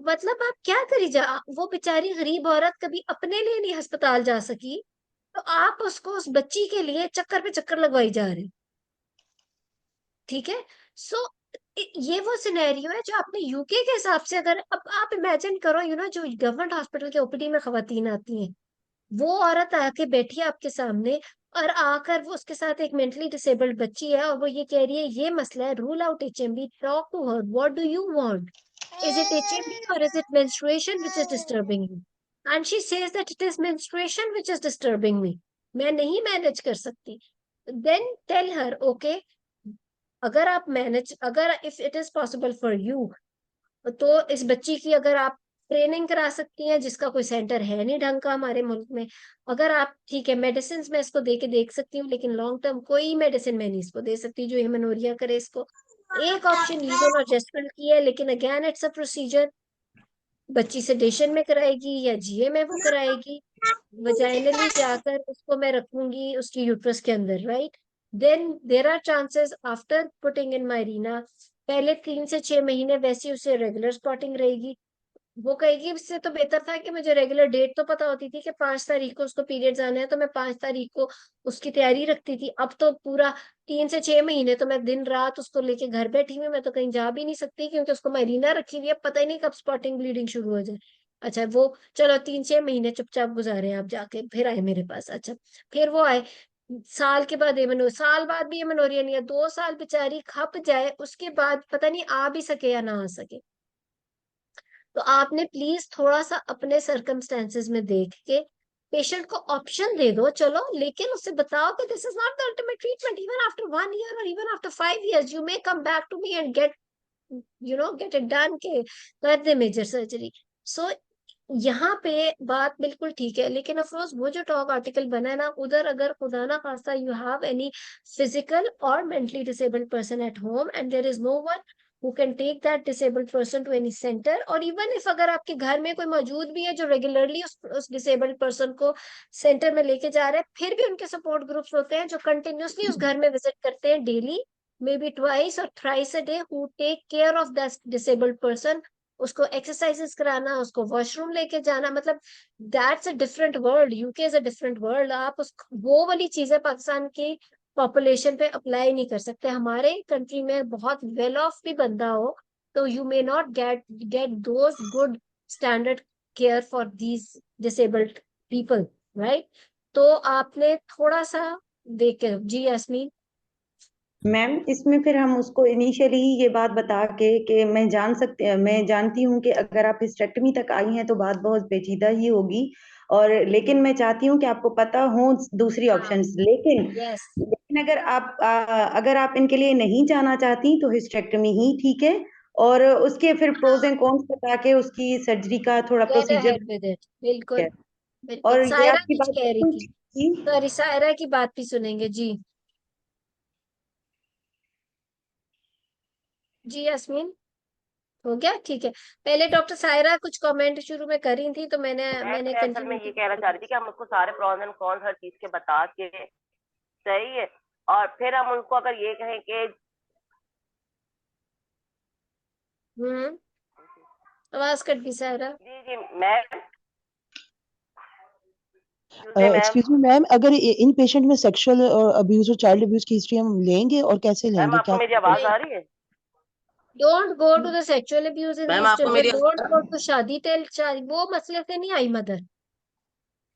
मतलब आप क्या करी जा, वो बेचारी गरीब औरत कभी अपने लिए नहीं अस्पताल जा सकी, तो आप उसको, उस बच्ची के लिए चक्कर पे चक्कर लगवाई जा रहे, ठीक है। सो ये वो सिनेरियो है जो आपने यूके के हिसाब से, अगर अब आप इमेजिन करो, जो गवर्नमेंट हॉस्पिटल के ओपीडी में खवातीन आती हैं, वो औरत आके बैठी है आपके सामने, और आकर वो, उसके साथ एक मेंटली डिसेबल्ड बच्ची है, और वो ये कह रही है ये मसला है, rule out HMB, talk to her, what do you want, is it HMB और is it menstruation which is disturbing you? And she says that it is menstruation which is disturbing me, मैं नहीं manage कर सकती। Then tell her, okay, अगर आप manage, अगर if it is possible for you, तो इस बच्ची की अगर आप ट्रेनिंग करा सकती हैं, जिसका कोई सेंटर है नहीं ढंग का हमारे मुल्क में, अगर आप, ठीक है, मेडिसिन मैं इसको दे के देख सकती हूँ, लेकिन लॉन्ग टर्म कोई मेडिसिन मैं नहीं इसको दे सकती जो हिमनोरिया करे इसको। एक ऑप्शन लीवोनॉर्जेस्ट्रल की है, लेकिन अगेन इट्स अ प्रोसीजर, बच्ची सेडेशन में कराएगी या जीए में वो कराएगी, वजाइनली जाकर उसको मैं रखूंगी उसकी यूट्रस के अंदर, right. Then there are chances after putting in Mirena, पहले 3 से 6 महीने वैसी उसे रेगुलर स्पॉटिंग रहेगी। वो कहेगी इससे तो बेहतर था कि मुझे रेगुलर डेट तो पता होती थी कि 5 तारीख को उसको पीरियड्स आने हैं, तो मैं 5 तारीख को उसकी तैयारी रखती थी। अब तो पूरा 3 से 6 महीने तो मैं दिन रात उसको लेके घर बैठी हुई, मैं तो कहीं जा भी नहीं सकती, क्योंकि उसको मरीना रखी हुई है, पता ही नहीं कब स्पॉटिंग ब्लीडिंग शुरू हो जाए। अच्छा वो, चलो 3 6 महीने चुपचाप गुजारे आप जाके, फिर आए मेरे पास। अच्छा, फिर वो आए साल के बाद, साल बाद भी एमनोरिया नहीं है, 2 साल बेचारी खप जाए, उसके बाद पता नहीं आ भी सके या ना आ सके। तो आपने प्लीज थोड़ा सा अपने सर्कमस्टेंसेस में देख के पेशेंट को ऑप्शन दे दो, चलो, लेकिन उससे बताओ कि this is not the ultimate treatment, even after 1 year और even after 5 years you may come back to me and get it done के कर दे मेजर सर्जरी। सो यहाँ पे बात बिल्कुल ठीक है, लेकिन अफरोज वो जो टॉक आर्टिकल बना है ना, उधर अगर खुदा ना खास्ता यू हैव एनी फिजिकल और mentally disabled person at home and there is no one who can take that disabled person to any center, और इवन इफ अगर आपके घर में कोई मौजूद भी है जो रेगुलरली उस डिसेबल्ड पर्सन को सेंटर में लेके जा रहे हैं, फिर भी उनके सपोर्ट ग्रुप्स होते हैं जो कंटिन्यूसली उस घर में विजिट करते हैं डेली, मे बी ट्वाइस और thrice a day, who take care of that disabled person, उसको एक्सरसाइजेस कराना, उसको वॉशरूम लेके जाना, मतलब that's a different world, UK is a different world. आप उस वो वाली चीजें पाकिस्तान की पॉपुलेशन पे अप्लाई नहीं कर सकते। हमारे कंट्री में बहुत वेल ऑफ भी बंदा हो तो you may not get those good standard care for these disabled people, right? तो आपने थोड़ा सा देख के जी यास्मीन। मैम इसमें फिर हम उसको इनिशियली ही ये बात बता के कि मैं जानती हूँ कि अगर आप हिस्टेक्टमी तक आई हैं तो बात बहुत पेचीदा ही होगी, और लेकिन मैं चाहती हूँ कि आपको पता हो दूसरी हाँ, ऑप्शंस, लेकिन यस, अगर आप इनके लिए नहीं जाना चाहती तो हिस्टेक्टमी ही ठीक है, और उसके फिर प्रोज एंड कॉन्स बता के उसकी सर्जरी का थोड़ा get procedure ahead with it, बिल्कुल है। बिल्कुल। और ये सायरा आपकी कुछ बात कह रही बिल्कुल थी, ठीक थी। सॉरी, सायरा की बात भी सुनेंगे जी। जी यास्मीन, हो गया, ठीक है। पहले डॉक्टर सायरा कुछ कमेंट शुरू में करी थी तो मैंने मैं असल में कंटिन्यू ये कहना चाह रही थी कि हम उसको सारे प्रॉज एंड कॉन्स हर चीज के बता के, सही है, और फिर हम उनको अगर ये कहें कि हम्म, आवाज कट गई सायरा। जी जी ma'am, ma'am, excuse me ma'am, अगर इन पेशेंट में सेक्सुअल अब्यूज और चाइल्ड अब्यूज की हिस्ट्री हम लेंगे और कैसे मैम लेंगे, आपको क्या मेरी आवाज नहीं, आ रही है? Don't go to the sexual abuse in ma'am these आपको चिल्ड्रन, मेरी don't go to shaadi tell, वो मसले से नहीं आई मदर।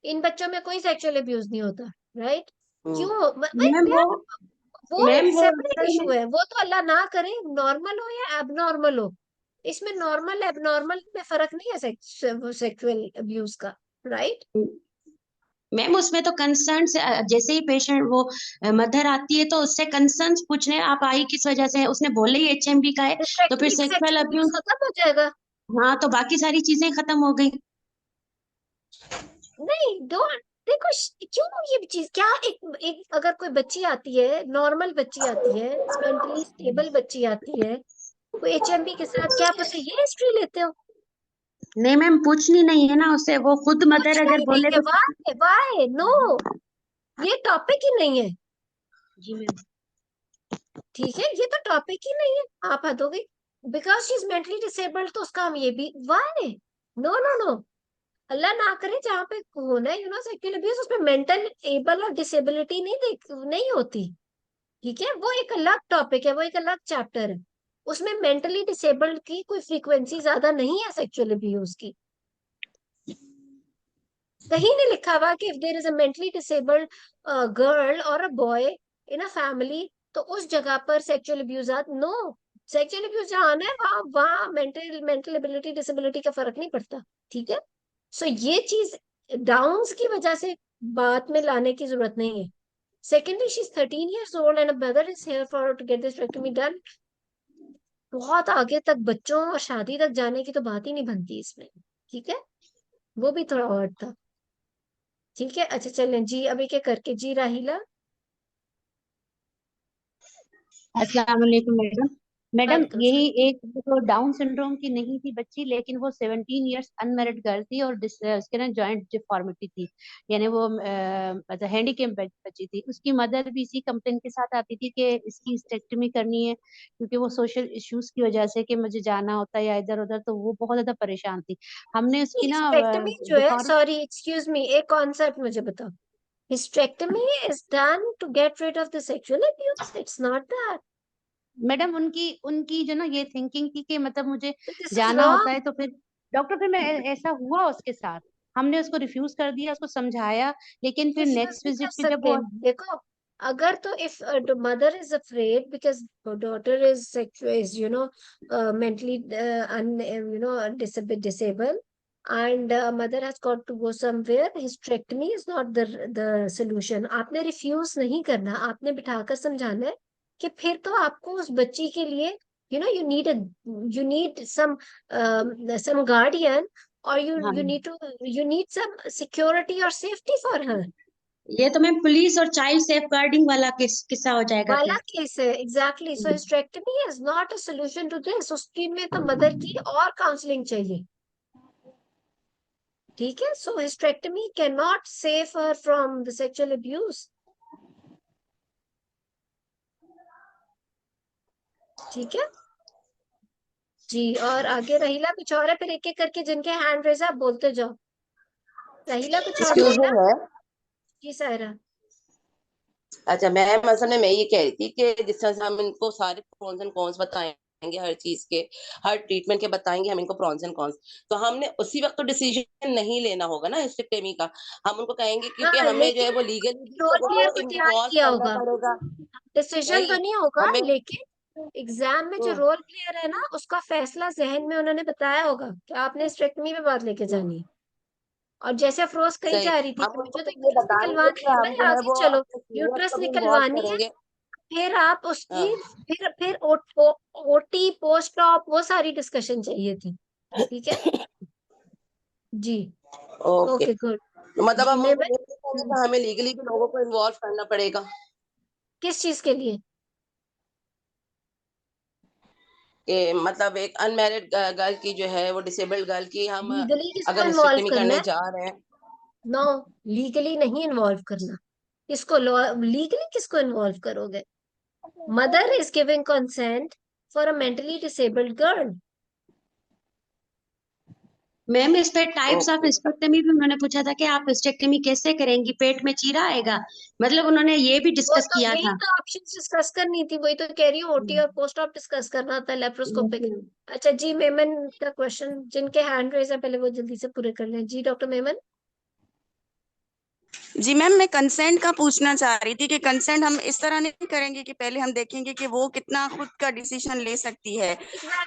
इन बच्चों में कोई सेक्सुअल अब्यूज नहीं होता, राइट? क्यों भाई मैम यार, वो मैम एक वो सेपरेट असल इशू में है, वो तो अल्लाह ना करे नॉर्मल हो या एबनॉर्मल हो, इसमें नॉर्मल एबनॉर्मल में फर्क नहीं है सेक्सुअल अब्यूज का, राइट? मैम उसमें तो कंसर्न जैसे ही पेशेंट वो मदर आती है तो उससे कंसर्न्स पूछने, आप आई किस वजह से है, उसने बोले ही एचएमबी का है, तो फिर सेक्सुअल सेक्सुअल अब्यूज अब्यूज, खत्म हो जाएगा। हाँ तो बाकी सारी चीजें खत्म हो गई। नहीं, डोंट, देखो क्यों ये चीज क्या, एक अगर कोई बच्ची आती है, नॉर्मल बच्ची आती है, मेंटली स्टेबल बच्ची आती है, कोई एचएमबी के साथ, क्या आप उससे ये हिस्ट्री लेते हो? नहीं मैम पूछनी नहीं है ना उससे, वो खुद मदर पूछना अगर ही बोले नहीं है, तो। वाई नो, ये टॉपिक ही नहीं है, जी मैम। ठीक है, ये तो टॉपिक ही नहीं है। आप हद हो गई, because she is mentally disabled तो उसका हम ये भी वाई, नो नो नो, अल्लाह ना करे जहाँ पे होना है सेक्सुअल अब्यूज, उसमें मेंटल एबल और डिसेबिलिटी नहीं होती, ठीक है, वो एक अलग टॉपिक है, वो एक अलग चैप्टर है, उसमें मेंटली डिसेबल्ड की कोई फ्रीक्वेंसी ज्यादा नहीं है सेक्सुअल अब्यूज की। कहीं नहीं लिखा हुआ कि if there is a mentally disabled girl और a boy in a family तो उस जगह पर sexual abuse no, sexual abuse जहाँ आना है वहां वहां मेंटल एबिलिटी डिसेबिलिटी का फर्क नहीं पड़ता, ठीक है? सो ये चीज डाउन्स की वजह से बात में लाने की जरूरत नहीं है। Secondly, she is 13 years old and a brother is here for her to get this hysterectomy done। बहुत आगे तक बच्चों और शादी तक जाने की तो बात ही नहीं बनती इसमें, ठीक है? वो भी थोड़ा और था, ठीक है? अच्छा चलें जी, अभी क्या करके जी राहिला। अस्सलाम वालेकुम मैडम। मैडम वालेकुम यही सलाम। एक तो डाउन सिंड्रोम की नहीं थी बच्ची, लेकिन वो 17 इयर्स अनमेरिड गर्ल थी और उसके ना जॉइंट डिफॉर्मिटी थी, यानी वो हैंडीकैप बच्ची थी। उसकी मदर भी इसी कंप्लेन के साथ आती थी कि इसकी हिस्टेक्टमी करनी है, क्योंकि वो सोशल इश्यूज की वजह से कि मुझे जाना होता है या इधर उधर, तो वो बहुत ज्यादा परेशान थी। हमने उसकी ना हिस्टेक्टमी जो है, सॉरी एक्सक्यूज मी, एक कॉन्सेप्ट मुझे बताओ, hysterectomy is done to get rid of the sexual abuse, it's not that, madam उनकी उनकी जो ना ये थिंकिंग थी कि मतलब मुझे दिस इज जाना होता है, रॉन्ग, तो फिर डॉक्टर फिर मैं ऐसा हुआ उसके साथ, हमने उसको रिफ्यूज कर दिया, उसको समझाया, लेकिन फिर रिफ्यूज नेक्स्ट नहीं कर विजिट पे जब सकते। वो देखो, अगर तो if the mother is afraid because her daughter is mentally disabled, and mother has got to go somewhere, hysterectomy is not the solution. आपने रिफ्यूज नहीं करना, आपने बिठाकर समझाना है कि फिर तो आपको उस बच्ची के लिए you need some guardian, or हाँ, you need some security or safety for her. ये तो मैम पुलिस और चाइल्ड सेफ गार्डिंग वाला किस्सा हो जाएगा वाला फिर। केस है exactly. So hysterectomy is not a solution to this. उसकी में तो मदर की और काउंसलिंग चाहिए. ठीक है. So hysterectomy can not save her from the sexual abuse. ठीक है जी. और आगे रहीला कुछ और है? फिर एक एक करके जिनके हैंड रेज है आप बोलते जाओ. रहीला कुछ और एक्सक्यूज मी बोलना? मैम। जी सायरा. अच्छा मैम, असल में मैं ये कह रही थी कि जिस तरह से हम इनको सारे प्रॉन्स एंड कॉन्स बताएंगे, हर चीज के, हर ट्रीटमेंट के बताएंगे हम इनको प्रॉन्स एंड कॉन्स, तो हमने उसी वक्त तो डिसीजन नहीं लेना होगा ना हिस्टेक्टमी का. हम उनको कहेंगे क्योंकि हाँ, हमें जो है लेकिन वो लीगली भी रोल लोगों प्लेयर को को तैयार इन्वॉल्व किया करना होगा. पड़ेगा. डिसीजन तो नहीं, नहीं होगा, हमें लेकिन एग्जाम में जो रोल प्लेयर है ना, उसका फैसला जहन में उन्होंने बताया होगा कि आपने हिस्टेरेक्टमी पे बात लेके जानी है. और जैसे अफरोज कही सही, जा रही थी हम कि उनको मुझे तो फिर ये यूट्रस बताएंगे निकलवानी कि है. हम भाई जो है आगे वो चलो. अपने सीनियर्स यूट्रस को भी इन्वॉल्व निकलवानी है, करेंगे. फिर आप हाँ, उसकी फिर ओटी पोस्ट ऑप वो सारी डिस्कशन चाहिए थी. ठीक है जी. ओके. Okay good. मतलब जी हम मैं उनको ये भी कहेंगे कि हमें लीगली भी लोगों को इन्वॉल्व करना पड़ेगा किस चीज के लिए? कि मतलब एक अनमैरिड गर्ल की जो है वो डिसेबल्ड गर्ल की हम लीगली किसको अगर इन्वॉल्व हिस्टेक्टमी करना करने है? जा रहे हैं. नो, लीगली नहीं इन्वॉल्व करना. किसको लीगली किसको इन्वॉल्व करोगे? Mother is giving consent for a mentally disabled girl. Ma'am इस पे टाइप्स ऑफ ओके. हिस्टेक्टमी भी उन्होंने पूछा था कि आप हिस्टेक्टमी कैसे करेंगी, पेट में चीरा आएगा, मतलब उन्होंने ये भी वो डिस्कस तो किया यही था। तो ऑप्शन डिस्कस करनी थी. वही तो कह रही हूँ, ओटी और पोस्ट ऑप डिस्कस करना था, लेप्रोस्कोपिक. अच्छा जी मेमन का क्वेश्चन. जिनके हैंड रेज है पहले वो जल्दी से पूरे कर लें. जी डॉक्टर मेमन. जी मैम, मैं कंसेंट का पूछना चाह रही थी कि कंसेंट हम इस तरह नहीं करेंगे कि पहले हम देखेंगे कि वो कितना खुद का डिसीजन ले सकती है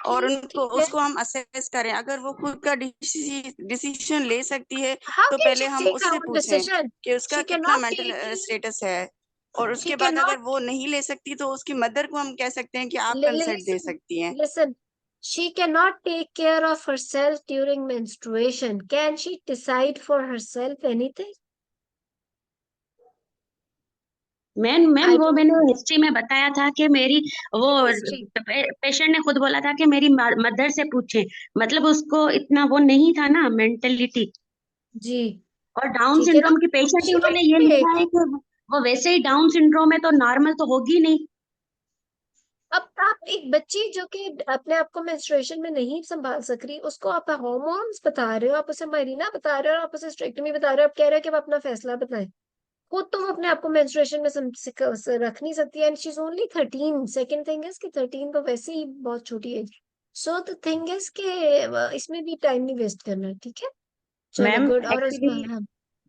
और एग्जैक्टली. उनको ठीक है. उसको हम असेस करें. अगर वो खुद का डिसीजन ले सकती है हाउ तो कैन पहले शी हम टेक उससे आवर पूछें डिसीजन? कि उसका शी कैन कितना नॉट मेंटल टेक. स्टेटस है, और शी उसके कैन बाद अगर नॉट. वो नहीं ले सकती तो उसकी मदर को हम कह सकते हैं कि आप कंसेंट दे Listen, सकती हैं. listen. She cannot take care of herself during menstruation. Can she decide for herself anything? Ma'am I वो don't मैंने हिस्ट्री में बताया था कि मेरी वो history. पेशेंट ने खुद बोला था कि मेरी मदर से पूछे, मतलब उसको इतना वो नहीं था ना मेंटेलिटी. जी और डाउन ठीक है ना. सिंड्रोम की पेशेंट ही She उन्होंने ये can लिखा take. है कि वो वैसे ही डाउन सिंड्रोम है तो नॉर्मल तो होगी नहीं. अब आप एक बच्ची जो कि अपने आप को मेंस्ट्रुएशन में नहीं संभाल सक रही, उसको आप हॉर्मोन्स बता रहे हो, आप उसे महीना बता रहे हो, आप उसे स्ट्रेक्टमी बता रहे हो, आप कह रहे हो कि वो अपना फैसला बताए. खुद तो वो अपने आप को मेंस्ट्रुएशन में रख नहीं सकती. And she is only 13. Second thing is कि 13 तो वैसे ही बहुत छोटी age. So the thing is कि इसमें भी टाइम नहीं वेस्ट करना. ठीक है चलो मैम गुड. और एक्चुअली हाँ,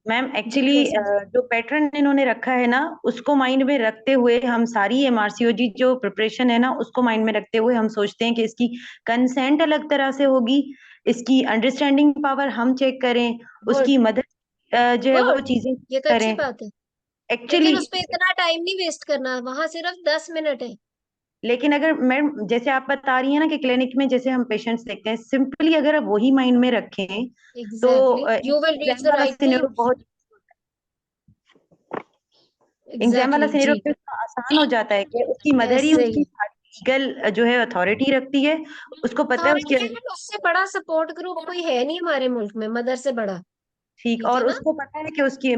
मैम जी एक्चुअली कैसे? जो पैटर्न इन्होंने रखा है ना, उसको माइंड में रखते हुए हम सारी एमआरसीओजी जो प्रिपरेशन है ना, उसको माइंड में रखते हुए हम सोचते हैं कि इसकी कंसेंट अलग तरह से होगी, इसकी अंडरस्टैंडिंग पावर हम चेक करें, गुड उसकी मदर जो है वो गुड. चीजें ये तो अच्छी करें. बात है. लेकिन एक्चुअली उस पे इतना टाइम नहीं वेस्ट करना. वहां सिर्फ 10 मिनट है. लेकिन अगर मैम जैसे आप बता रही हैं ना कि क्लिनिक में जैसे हम पेशेंट्स देखते हैं, सिंपली अगर आप वही माइंड में रखें तो exactly. You will reach exam the वाला राइट थिंग. सिनेरियो बहुत एग्जाम वाला एग्जैक्टली सिनेरियो जी. फिर इतना आसान हो जाता है कि उसकी मदर ही ऐसे उसकी ही. लीगल जो है अथॉरिटी रखती है, उसको पता है उसके. अथॉरिटी है, उससे बड़ा सपोर्ट ग्रुप कोई है नहीं हमारे मुल्क में, मदर से बड़ा. ठीक, ठीक है और ना. उसको पता है कि उसकी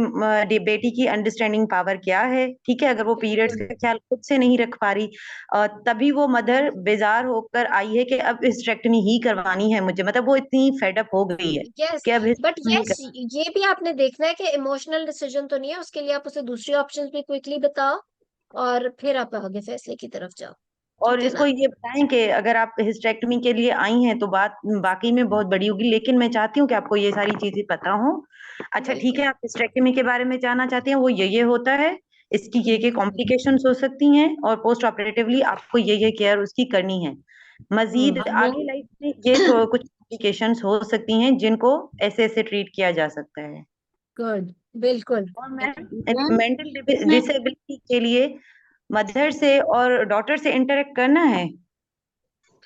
बेटी की अंडरस्टैंडिंग पावर क्या है. ठीक है, अगर वो पीरियड्स बिल्कुल. का ख्याल खुद से नहीं रख पा रही, तभी वो मदर बेजार होकर आई है कि अब हिस्टेरेक्टमी ही करवानी है मुझे, मतलब वो इतनी फेडअप हो गई है यस कि अब बट हिस्टेरेक्टमी ही यस, ये भी आपने देखना है कि इमोशनल डिसीजन तो नहीं है. उसके लिए आप उसे दूसरी ऑप्शंस भी क्विकली बताओ और फिर आप आगे फैसले की तरफ जाओ. और ठीक है इसको ना. ये बताएं कि अगर आप हिस्टेरेक्टमी के लिए आई हैं तो बात बाकी में बहुत बड़ी होगी, लेकिन मैं चाहती हूँ कि आपको ये सारी चीजें पता हो. अच्छा ठीक बिल्कुल. है, आप हिस्टेरेक्टमी के बारे में जानना चाहते हैं, वो ये होता है इसकी ये कॉम्प्लिकेशंस हो सकती हैं और पोस्ट ऑपरेटिवली आपको ये केयर उसकी करनी है। मजीद आगे लाइफ में ये कुछ कॉम्प्लिकेशंस हो सकती हैं जिनको ऐसे ट्रीट किया जा सकता है। गुड, बिल्कुल। और मैम मैम मेंटल इसमें डिसेबिलिटी के लिए मदर से और डॉटर से इंटरेक्ट करना है।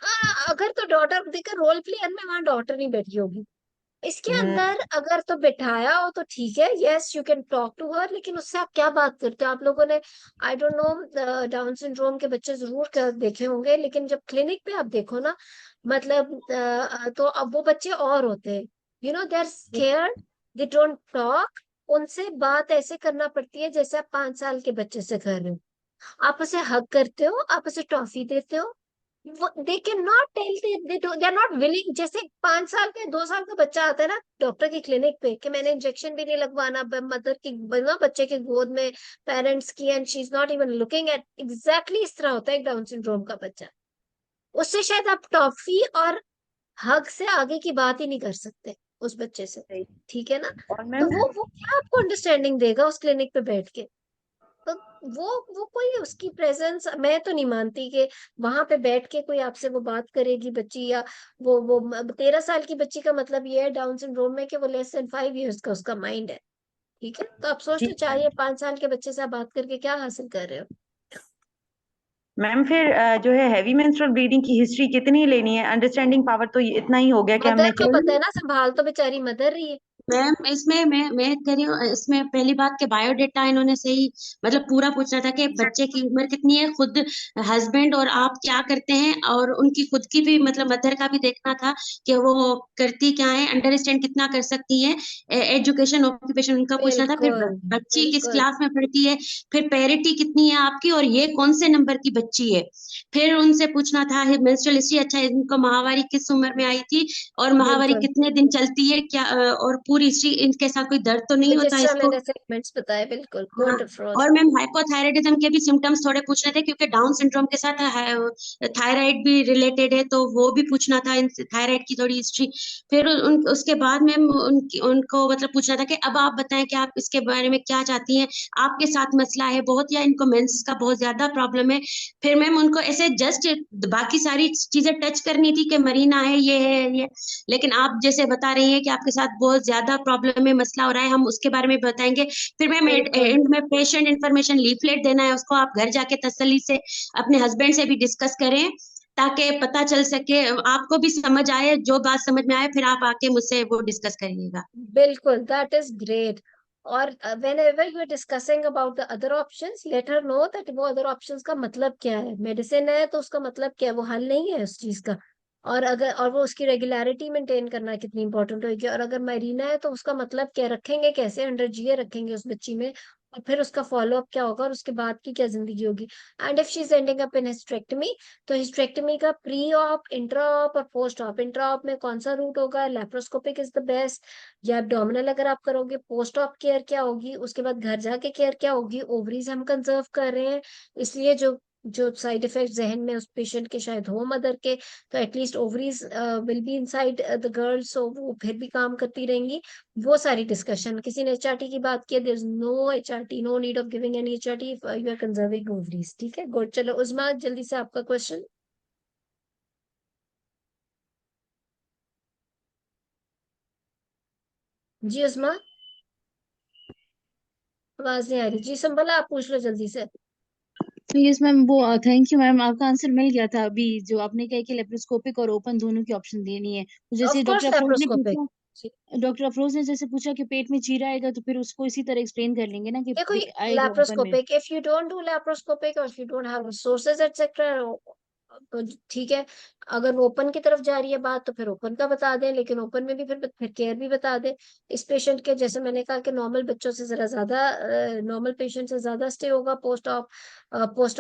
हाँ, अगर तो डॉटर देखकर रोल प्लेयर में वहां डॉटर नहीं बैठी होगी, इसके अंदर अगर तो बिठाया हो तो ठीक है, yes you can talk to her, लेकिन उससे आप क्या बात करते हो? आप लोगों ने, I don't know, down syndrome के बच्चे जरूर देखे होंगे, लेकिन जब क्लिनिक पे आप देखो ना, मतलब तो अब वो बच्चे और होते हैं, you know, they are scared, they don't talk. उनसे बात ऐसे करना पड़ती है जैसे आप 5 साल के बच्चे से कर रहे हो। आप उसे हग करते हो, आप उसे टॉफी देते हो, they can not tell, they are not willing. जैसे 5 साल का 2 साल का बच्चा आता है ना डॉक्टर की क्लिनिक पे कि मैंने इंजेक्शन भी नहीं लगवाना, मदर की ना बच्चे की गोद में पेरेंट्स की, and she is not even looking at, exactly इस तरह होता है एक डाउन सिंड्रोम का बच्चा। उससे शायद आप टॉफी और हग से आगे की बात ही नहीं कर सकते उस बच्चे से, ठीक है ना? और तो मैम वो क्या आपको अंडरस्टैंडिंग देगा उस क्लिनिक पे बैठ के? तो वो कोई उसकी प्रेजेंस, मैं तो नहीं मानती कि वहां पे बैठ के कोई आपसे वो बात करेगी बच्ची, या वो 13 साल की बच्ची का मतलब ये है डाउन सिंड्रोम में कि वो लेस देन 5 इयर्स का उसका माइंड है, ठीक है? तो आप सोच लो, ठीक है चाहिए 5 साल के बच्चे से आप बात करके क्या हासिल कर रहे हो? मैम, फिर जो है हैवी मेंस्ट्रुअल ब्लीडिंग की हिस्ट्री कितनी लेनी है? अंडरस्टैंडिंग पावर तो इतना ही हो गया कि मदर हमने को चेक। पता है ना, संभाल तो बेचारी मदर रही है। मैम इसमें मैं कह रही हूँ, इसमें पहली बात के बायोडेटा इन्होंने सही मतलब पूरा पूछना था कि बच्चे की उम्र कितनी है, खुद हस्बैंड और आप क्या करते हैं, और उनकी खुद की भी मतलब मदर का भी देखना था कि वो करती क्या है, अंडरस्टैंड कितना कर सकती है, एजुकेशन ऑक्यूपेशन उनका पूछना था, फिर बिल्कुल, बच्ची किस बिल्कुल। क्लास में पढ़ती है, फिर पेरिटी कितनी है आपकी और ये कौन से नंबर की बच्ची है, फिर उनसे पूछना था मेंस्ट्रुअल हिस्ट्री, अच्छा इनको माहवारी किस उम्र में आई थी और माहवारी बिल्कुल, कितने दिन चलती है क्या, और पूरी हिस्ट्री, इनके साथ कोई दर्द तो नहीं होता जिस तरह इसको। मैंने सेगमेंट्स बताए, बिल्कुल हाँ, गुड अप्रोच। और मैम हाइपोथायराइडिज्म के भी सिम्टम्स थोड़े पूछने थे क्योंकि डाउन सिंड्रोम के साथ थायराइड भी रिलेटेड है, तो वो भी पूछना था, इन थायराइड की थोड़ी हिस्ट्री। फिर उसके बाद मैम उनको मतलब पूछना था कि अब आप बताएं कि आप इसके बारे में क्या चाहती हैं, आपके साथ मसला है बहुत या इनको मेंस का बहुत ज्यादा प्रॉब्लम है। फिर मैम उनको ऐसे जस्ट बाकी सारी चीजें टच करनी थी कि मरीना है ये, लेकिन आप जैसे बता रही हैं कि आपके साथ बहुत ज्यादा प्रॉब्लम है, मसला हो रहा है, हम उसके बारे में बताएंगे। फिर मैम बिल्कुल, एंड में पेशेंट इंफॉर्मेशन लीफलेट देना है उसको, आप घर जाके तसल्ली से अपने हस्बैंड से भी डिस्कस करें ताकि पता चल सके, आपको भी समझ आए, जो बात समझ में आए फिर आप आके मुझसे वो डिस्कस करिएगा। बिल्कुल, दैट इज ग्रेट। और whenever you are discussing about the other options, let her know that वो other options का मतलब क्या है। मेडिसिन है तो उसका मतलब क्या है, वो हल नहीं है उस चीज का। और अगर, और वो उसकी रेगुलरिटी मेंटेन करना कितनी इंपॉर्टेंट होगी, और अगर मरीना है तो उसका मतलब क्या, रखेंगे कैसे, अंडर जीए रखेंगे उस बच्ची में, और फिर उसका फॉलो अप क्या होगा, और उसके बाद की क्या जिंदगी होगी। And if she is ending up in hysterectomy, तो हिस्टेरेक्टमी का प्री ऑप, इंट्रा ऑप और पोस्ट ऑप, इंट्रा ऑप में कौन सा रूट होगा, लेप्रोस्कोपिक इज द बेस्ट, या एब्डोमिनल अगर आप करोगे, पोस्ट ऑप केयर क्या होगी, उसके बाद घर जाके केयर क्या होगी। ओवरीज हम कंजर्व कर रहे हैं, इसलिए जो जो साइड इफेक्ट जहन में उस पेशेंट के शायद हो मदर के, तो at least ovaries will be inside the girl, so वो फिर भी काम करती रहेंगी। वो सारी डिस्कशन, किसी ने एचआरटी की बात की, there is no HRT, no need of giving any HRT if you are conserving ovaries, ठीक है? गुड, चलो उस्मा जल्दी से आपका क्वेश्चन। जी उस्मा, आवाज नहीं आ रही जी, संभला आप पूछ लो जल्दी से। यस मैम, वो थैंक यू मैम, आपका आंसर मिल गया था अभी जो आपने कहा कि लेप्रोस्कोपिक और ओपन दोनों की ऑप्शन देनी है। तो ऑफ जैसे कोर्स लेप्रोस्कोपिक। डॉक्टर अफरोज ने जैसे पूछा कि पेट में चीरा आएगा तो फिर उसको इसी तरह एक्सप्लेन कर लेंगे ना कि देखो, आएगा ओपन में। laparoscopic, if you don't do laparoscopic or if you don't have resources etc, तो ठीक है। अगर वो ओपन की तरफ जा रही है बात तो फिर ओपन का बता दें, लेकिन ओपन में भी फिर केयर भी बता दें। इस पेशेंट के, जैसे मैंने कहा कि नॉर्मल बच्चों से जरा ज्यादा, नॉर्मल पेशेंट से ज्यादा स्टे होगा, पोस्ट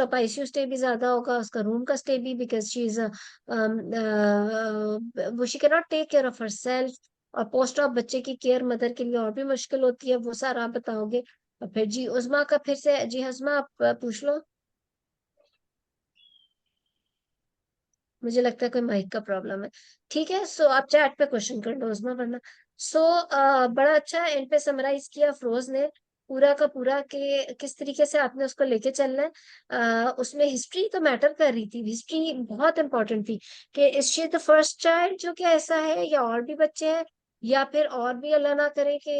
ऑप आईसीयू स्टे भी ज्यादा होगा, उसका रूम का स्टे भी, बिकॉज शी इज वो she can not take care of herself. और पोस्ट ऑफ बच्चे की केयर मदर के लिए और भी मुश्किल होती है, वो सारा आप बताओगे। और फिर जी उस्मा का फिर से, जी हस्मा आप पूछ लो। मुझे लगता है कोई माइक का प्रॉब्लम है, ठीक है? सो आप चैट पे क्वेश्चन कर लो उस्मा, वरना सो बड़ा अच्छा एंड पे समराइज किया अफरोज ने। पूरा का पूरा कि किस तरीके से आपने उसको लेके चलना है। उसमें हिस्ट्री तो मैटर कर रही थी, हिस्ट्री बहुत इंपॉर्टेंट थी कि is she the first child जो कि ऐसा है, या और भी बच्चे हैं, या फिर और भी अल्लाह ना करे कि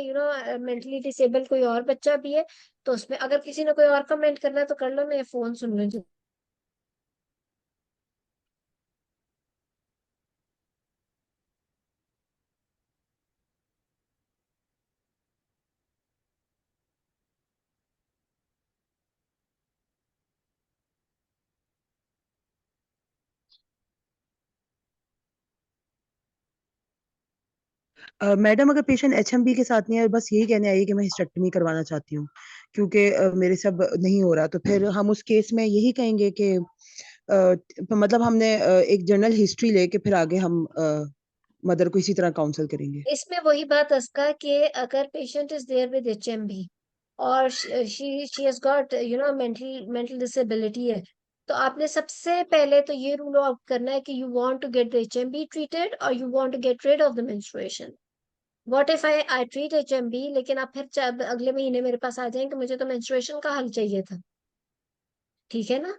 मेंटली डिसेबल कोई और बच्चा भी है। तो उसमें अगर किसी ने कोई और कमेंट करना है तो कर लो, मैं फोन सुन लूँ। मैडम अगर पेशेंट एचएमबी के साथ नहीं है, बस यही कहने आई है कि मैं हिस्टेक्टमी करवाना चाहती हूँ क्योंकि मेरे सब नहीं हो रहा, तो फिर हम उस केस में यही कहेंगे कि मतलब हमने एक जनरल हिस्ट्री लेके फिर आगे हम मदर को इसी तरह काउंसल करेंगे। इसमें वही बात अस्का कि अगर patient is there with HMB और she has got mental disability है, तो आपने सबसे पहले तो ये रूल आउट करना है कि you want to get the HMB treated और you want to get rid of the menstruation. What if I treat HMB लेकिन आप फिर अगले महीने मेरे पास आ जाएंगे, मुझे तो मेंस्ट्रुएशन का हल चाहिए था। ठीक है ना?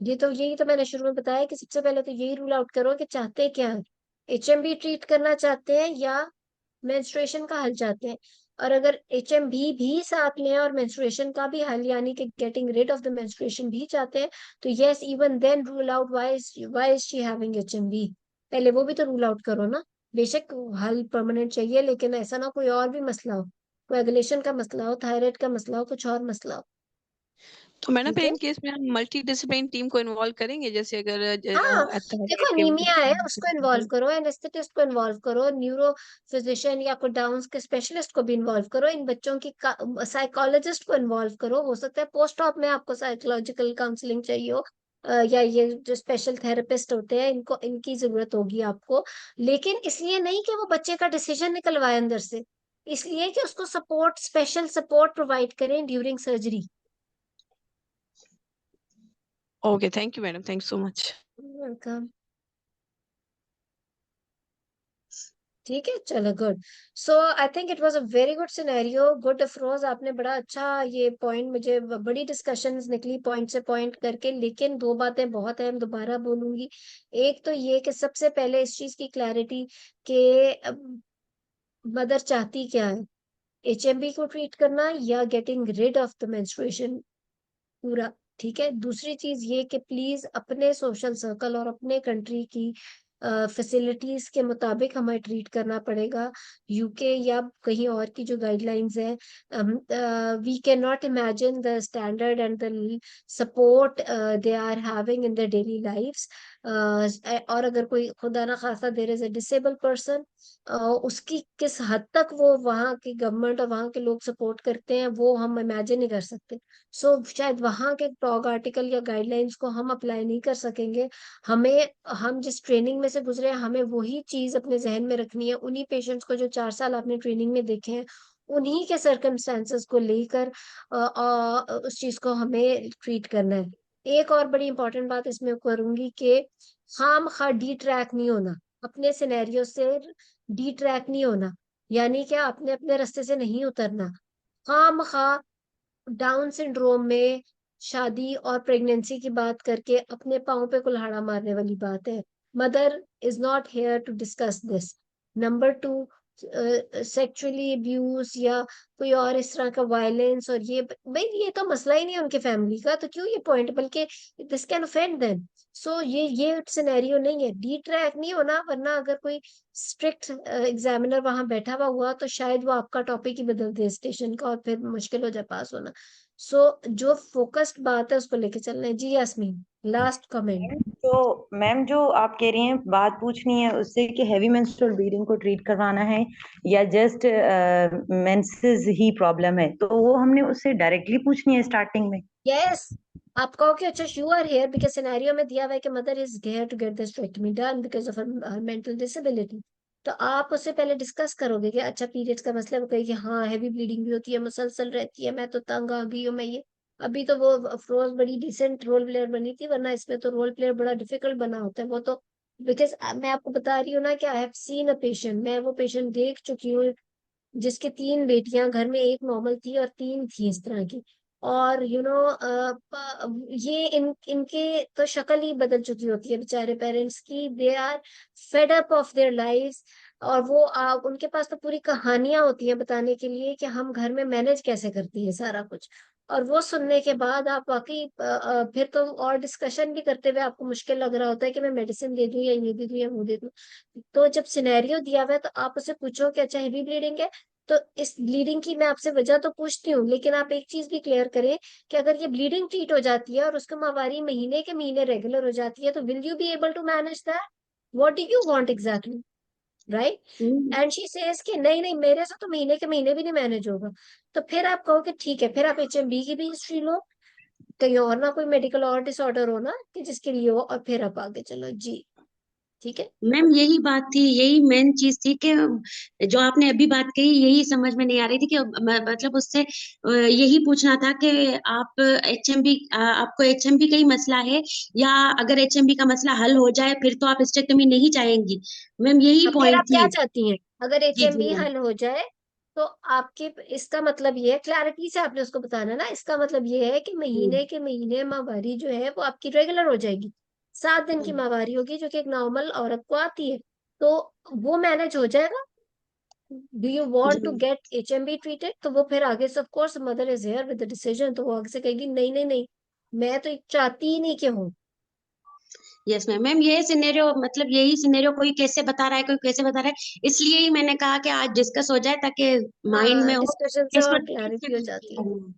यही तो मैंने शुरू में बताया कि सबसे पहले तो यही रूल आउट करो कि चाहते क्या है, एचएमबी ट्रीट करना चाहते हैं या मेंस्ट्रुएशन का हल चाहते हैं। और अगर एचएमबी भी साथ में है और मेंस्ट्रुएशन का भी हल यानी कि getting rid of the menstruation भी चाहते हैं, तो yes even then rule out why is she having HMB. पहले वो भी तो रूल आउट करो ना। बेशक हल परमानेंट चाहिए, लेकिन ऐसा ना कोई और भी मसला हो, कोएगुलेशन का मसला हो, थायराइड का मसला हो, कुछ और मसला हो। तो मैडम ठीक फिर है। इन केस में हम मल्टी डिसिप्लिन टीम को इन्वॉल्व करेंगे, जैसे अगर हाँ, देखो थायराइड अनीमिया है उसको इन्वॉल्व के करो, एनेस्थेटिस्ट को इन्वॉल्व करो, न्यूरो फिजिशियन या कोई डाउन्स के स्पेशलिस्ट को भी इन्वॉल्व करो, इन बच्चों की साइकोलॉजिस्ट को इन्वॉल्व करो। हो सकता है पोस्ट ऑप में आपको साइकोलॉजिकल काउंसलिंग चाहिए हो, या ये जो स्पेशल थेरेपिस्ट होते हैं इनको इनकी जरूरत होगी आपको। लेकिन इसलिए नहीं कि वो बच्चे का डिसीजन निकलवाए अंदर से, इसलिए कि उसको सपोर्ट, स्पेशल सपोर्ट प्रोवाइड करें during surgery. Okay, thank you madam, thank you so much. Welcome. ठीक है, चलो good. So I think it was a very good scenario, good Afroz, आपने बड़ा अच्छा ये पॉइंट, मुझे बड़ी डिस्कशंस निकली पॉइंट से पॉइंट करके। लेकिन दो बातें बहुत अहम दोबारा बोलूंगी। एक तो ये कि सबसे पहले इस चीज की क्लैरिटी कि मदर चाहती क्या है, एचएमबी को ट्रीट करना या getting rid of the menstruation पूरा। ठीक है। दूसरी चीज ये कि प्लीज अपने सोशल सर्कल और अपने कंट्री की फैसिलिटीज के मुताबिक हमें ट्रीट करना पड़ेगा। यूके या कहीं और की जो गाइडलाइंस है, we can not imagine the standard and the support they are having in their daily lifes. और अगर कोई खुदा ना खास्ता there is a disable person, उसकी किस हद तक वो वहाँ की गवर्नमेंट और वहाँ के लोग सपोर्ट करते हैं वो हम इमेजिन नहीं कर सकते। सो शायद वहां के टॉग आर्टिकल या गाइडलाइंस को हम अप्लाई नहीं कर सकेंगे। हमें, हम जिस ट्रेनिंग में से गुजरे हैं हमें वही चीज अपने जहन में रखनी है। उन्हीं पेशेंट्स को जो 4 साल आपने ट्रेनिंग में देखे हैं, उन्हीं के सर्कमस्टेंसेस को लेकर उस चीज को हमें ट्रीट करना है। एक और बड़ी इंपॉर्टेंट बात इसमें करूंगी कि खाम खा डी ट्रैक नहीं होना, अपने सिनेरियो से डी ट्रैक नहीं होना, यानी क्या अपने अपने रास्ते से नहीं उतरना। खाम खा डाउन सिंड्रोम में शादी और प्रेगनेंसी की बात करके अपने पाँव पे कुल्हाड़ा मारने वाली बात है। Mother is not here to discuss this. Number 2, sexually abuse या कोई और इस तरह का वायलेंस, और ये भाई ये तो मसला ही नहीं है उनके फैमिली का, तो क्यों ये पॉइंट, बल्कि दिस कैन ऑफेंड देम। सो ये सिनेरियो नहीं है, डी ट्रैक नहीं होना, वरना अगर कोई स्ट्रिक्ट एग्जामिनर वहां बैठा हुआ तो शायद वो आपका टॉपिक ही बदल दे स्टेशन का, और फिर मुश्किल हो जाए पास होना। सो जो फोकस्ड बात है उसको लेके चलना है। जी यास्मीन, लास्ट कमेंट। मैम जो आप कह रही हैं, बात पूछनी है उससे कि हैवी मेंस्ट्रुअल ब्लीडिंग को ट्रीट करवाना है या जस्ट मेंसेस ही प्रॉब्लम है, तो वो हमने उससे डायरेक्टली पूछनी है स्टार्टिंग में। यस, आप कहो कि अच्छा you are here because scenario में दिया हुआ है कि mother is here to get this treatment done because of her mental disability. तो आप उससे पहले डिस्कस करोगे कि अच्छा पीरियड्स का मसला, वो कहेगी हाँ हैवी ब्लीडिंग भी होती है, मुसलसल रहती है, मैं तो तंग आ गई हूँ, मैं ये। अभी तो वो अफरोज बड़ी डिसेंट रोल प्लेयर बनी थी, वरना इसमें तो रोल प्लेयर बड़ा डिफिकल्ट बना होता है वो तो। बिकॉज मैं आपको बता रही हूँ ना कि I have seen a patient, मैं वो पेशेंट देख चुकी हूँ जिसके 3 बेटियां, घर में एक नॉर्मल थी और 3 थी इस तरह की। और ये इनके तो शक्ल ही बदल चुकी होती है बेचारे पेरेंट्स की। They are fed up of their lives. और वो उनके पास तो पूरी कहानियां होती हैं बताने के लिए कि हम घर में मैनेज कैसे करती है सारा कुछ। और वो सुनने के बाद आप वाकई फिर तो और डिस्कशन भी करते हुए आपको मुश्किल लग रहा होता है कि मैं मेडिसिन दे दूं या ये दे दूं या वो दे दूं। तो जब सिनेरियो दिया हुआ है तो आप उससे पूछो कि अच्छा हेवी ब्लीडिंग है, तो इस ब्लीडिंग की मैं आपसे वजह तो पूछती हूँ, लेकिन आप एक चीज भी क्लियर करें कि अगर ये ब्लीडिंग ट्रीट हो जाती है और उसको माहवारी महीने के महीने रेगुलर हो जाती है, तो will you be able to manage that? What do you want exactly, right? And she says कि नहीं नहीं, मेरे से तो महीने के महीने भी नहीं मैनेज होगा। तो फिर आप कहो कि ठीक है, फिर आप HMB की भी हिस्ट्री लो, कहीं और ना कोई मेडिकल और डिसऑर्डर हो ना कि जिसके लिए हो, और फिर आप आगे चलो जी। ठीक है। मैम यही बात थी, यही मेन चीज थी कि जो आपने अभी बात कही यही समझ में नहीं आ रही थी कि मतलब उससे यही पूछना था कि आप HMB, आपको HMB का ही मसला है, या अगर HMB का मसला हल हो जाए फिर तो आप हिस्टेक्टमी नहीं चाहेंगी। मैम यही अब फिर पॉइंट आप क्या थी। चाहती हैं? अगर जी जी HMB मैम। हल हो जाए तो आपके, इसका मतलब ये है, क्लैरिटी से आपने उसको बताना ना, इसका मतलब ये है कि महीने के महीने माहवारी जो है वो आपकी रेगुलर हो जाएगी। 7 दिन की माहवारी होगी जो कि एक नॉर्मल औरत को आती है, तो वो मैनेज हो जाएगा। डू यू वांट टू जी गेट HMB ट्रीटेड? तो वो फिर आगे से of course mother is here with the decision, तो वो आगे से कहेगी नहीं नहीं नहीं, मैं तो चाहती ही नहीं कि हूँ। Yes ma'am. मैम ये सिनेरियो, मतलब यही सिनेरियो कोई कैसे बता रहा है, कोई कैसे बता रहा है, इसलिए ही मैंने कहा कि आज डिस्कस हो जाए ताकि माइंड हाँ, में हो डिस्कशन कि से इसको और कैसे क्लैरिटी हो डील जाती है। करना है।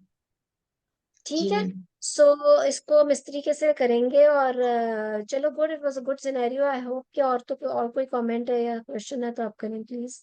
ठीक जी है। मैम। सो इसको हम इस तरीके से करेंगे। और चलो good, it was a good scenario. I hope कि और तो और कोई कमेंट है या क्वेश्चन है तो आप करें प्लीज।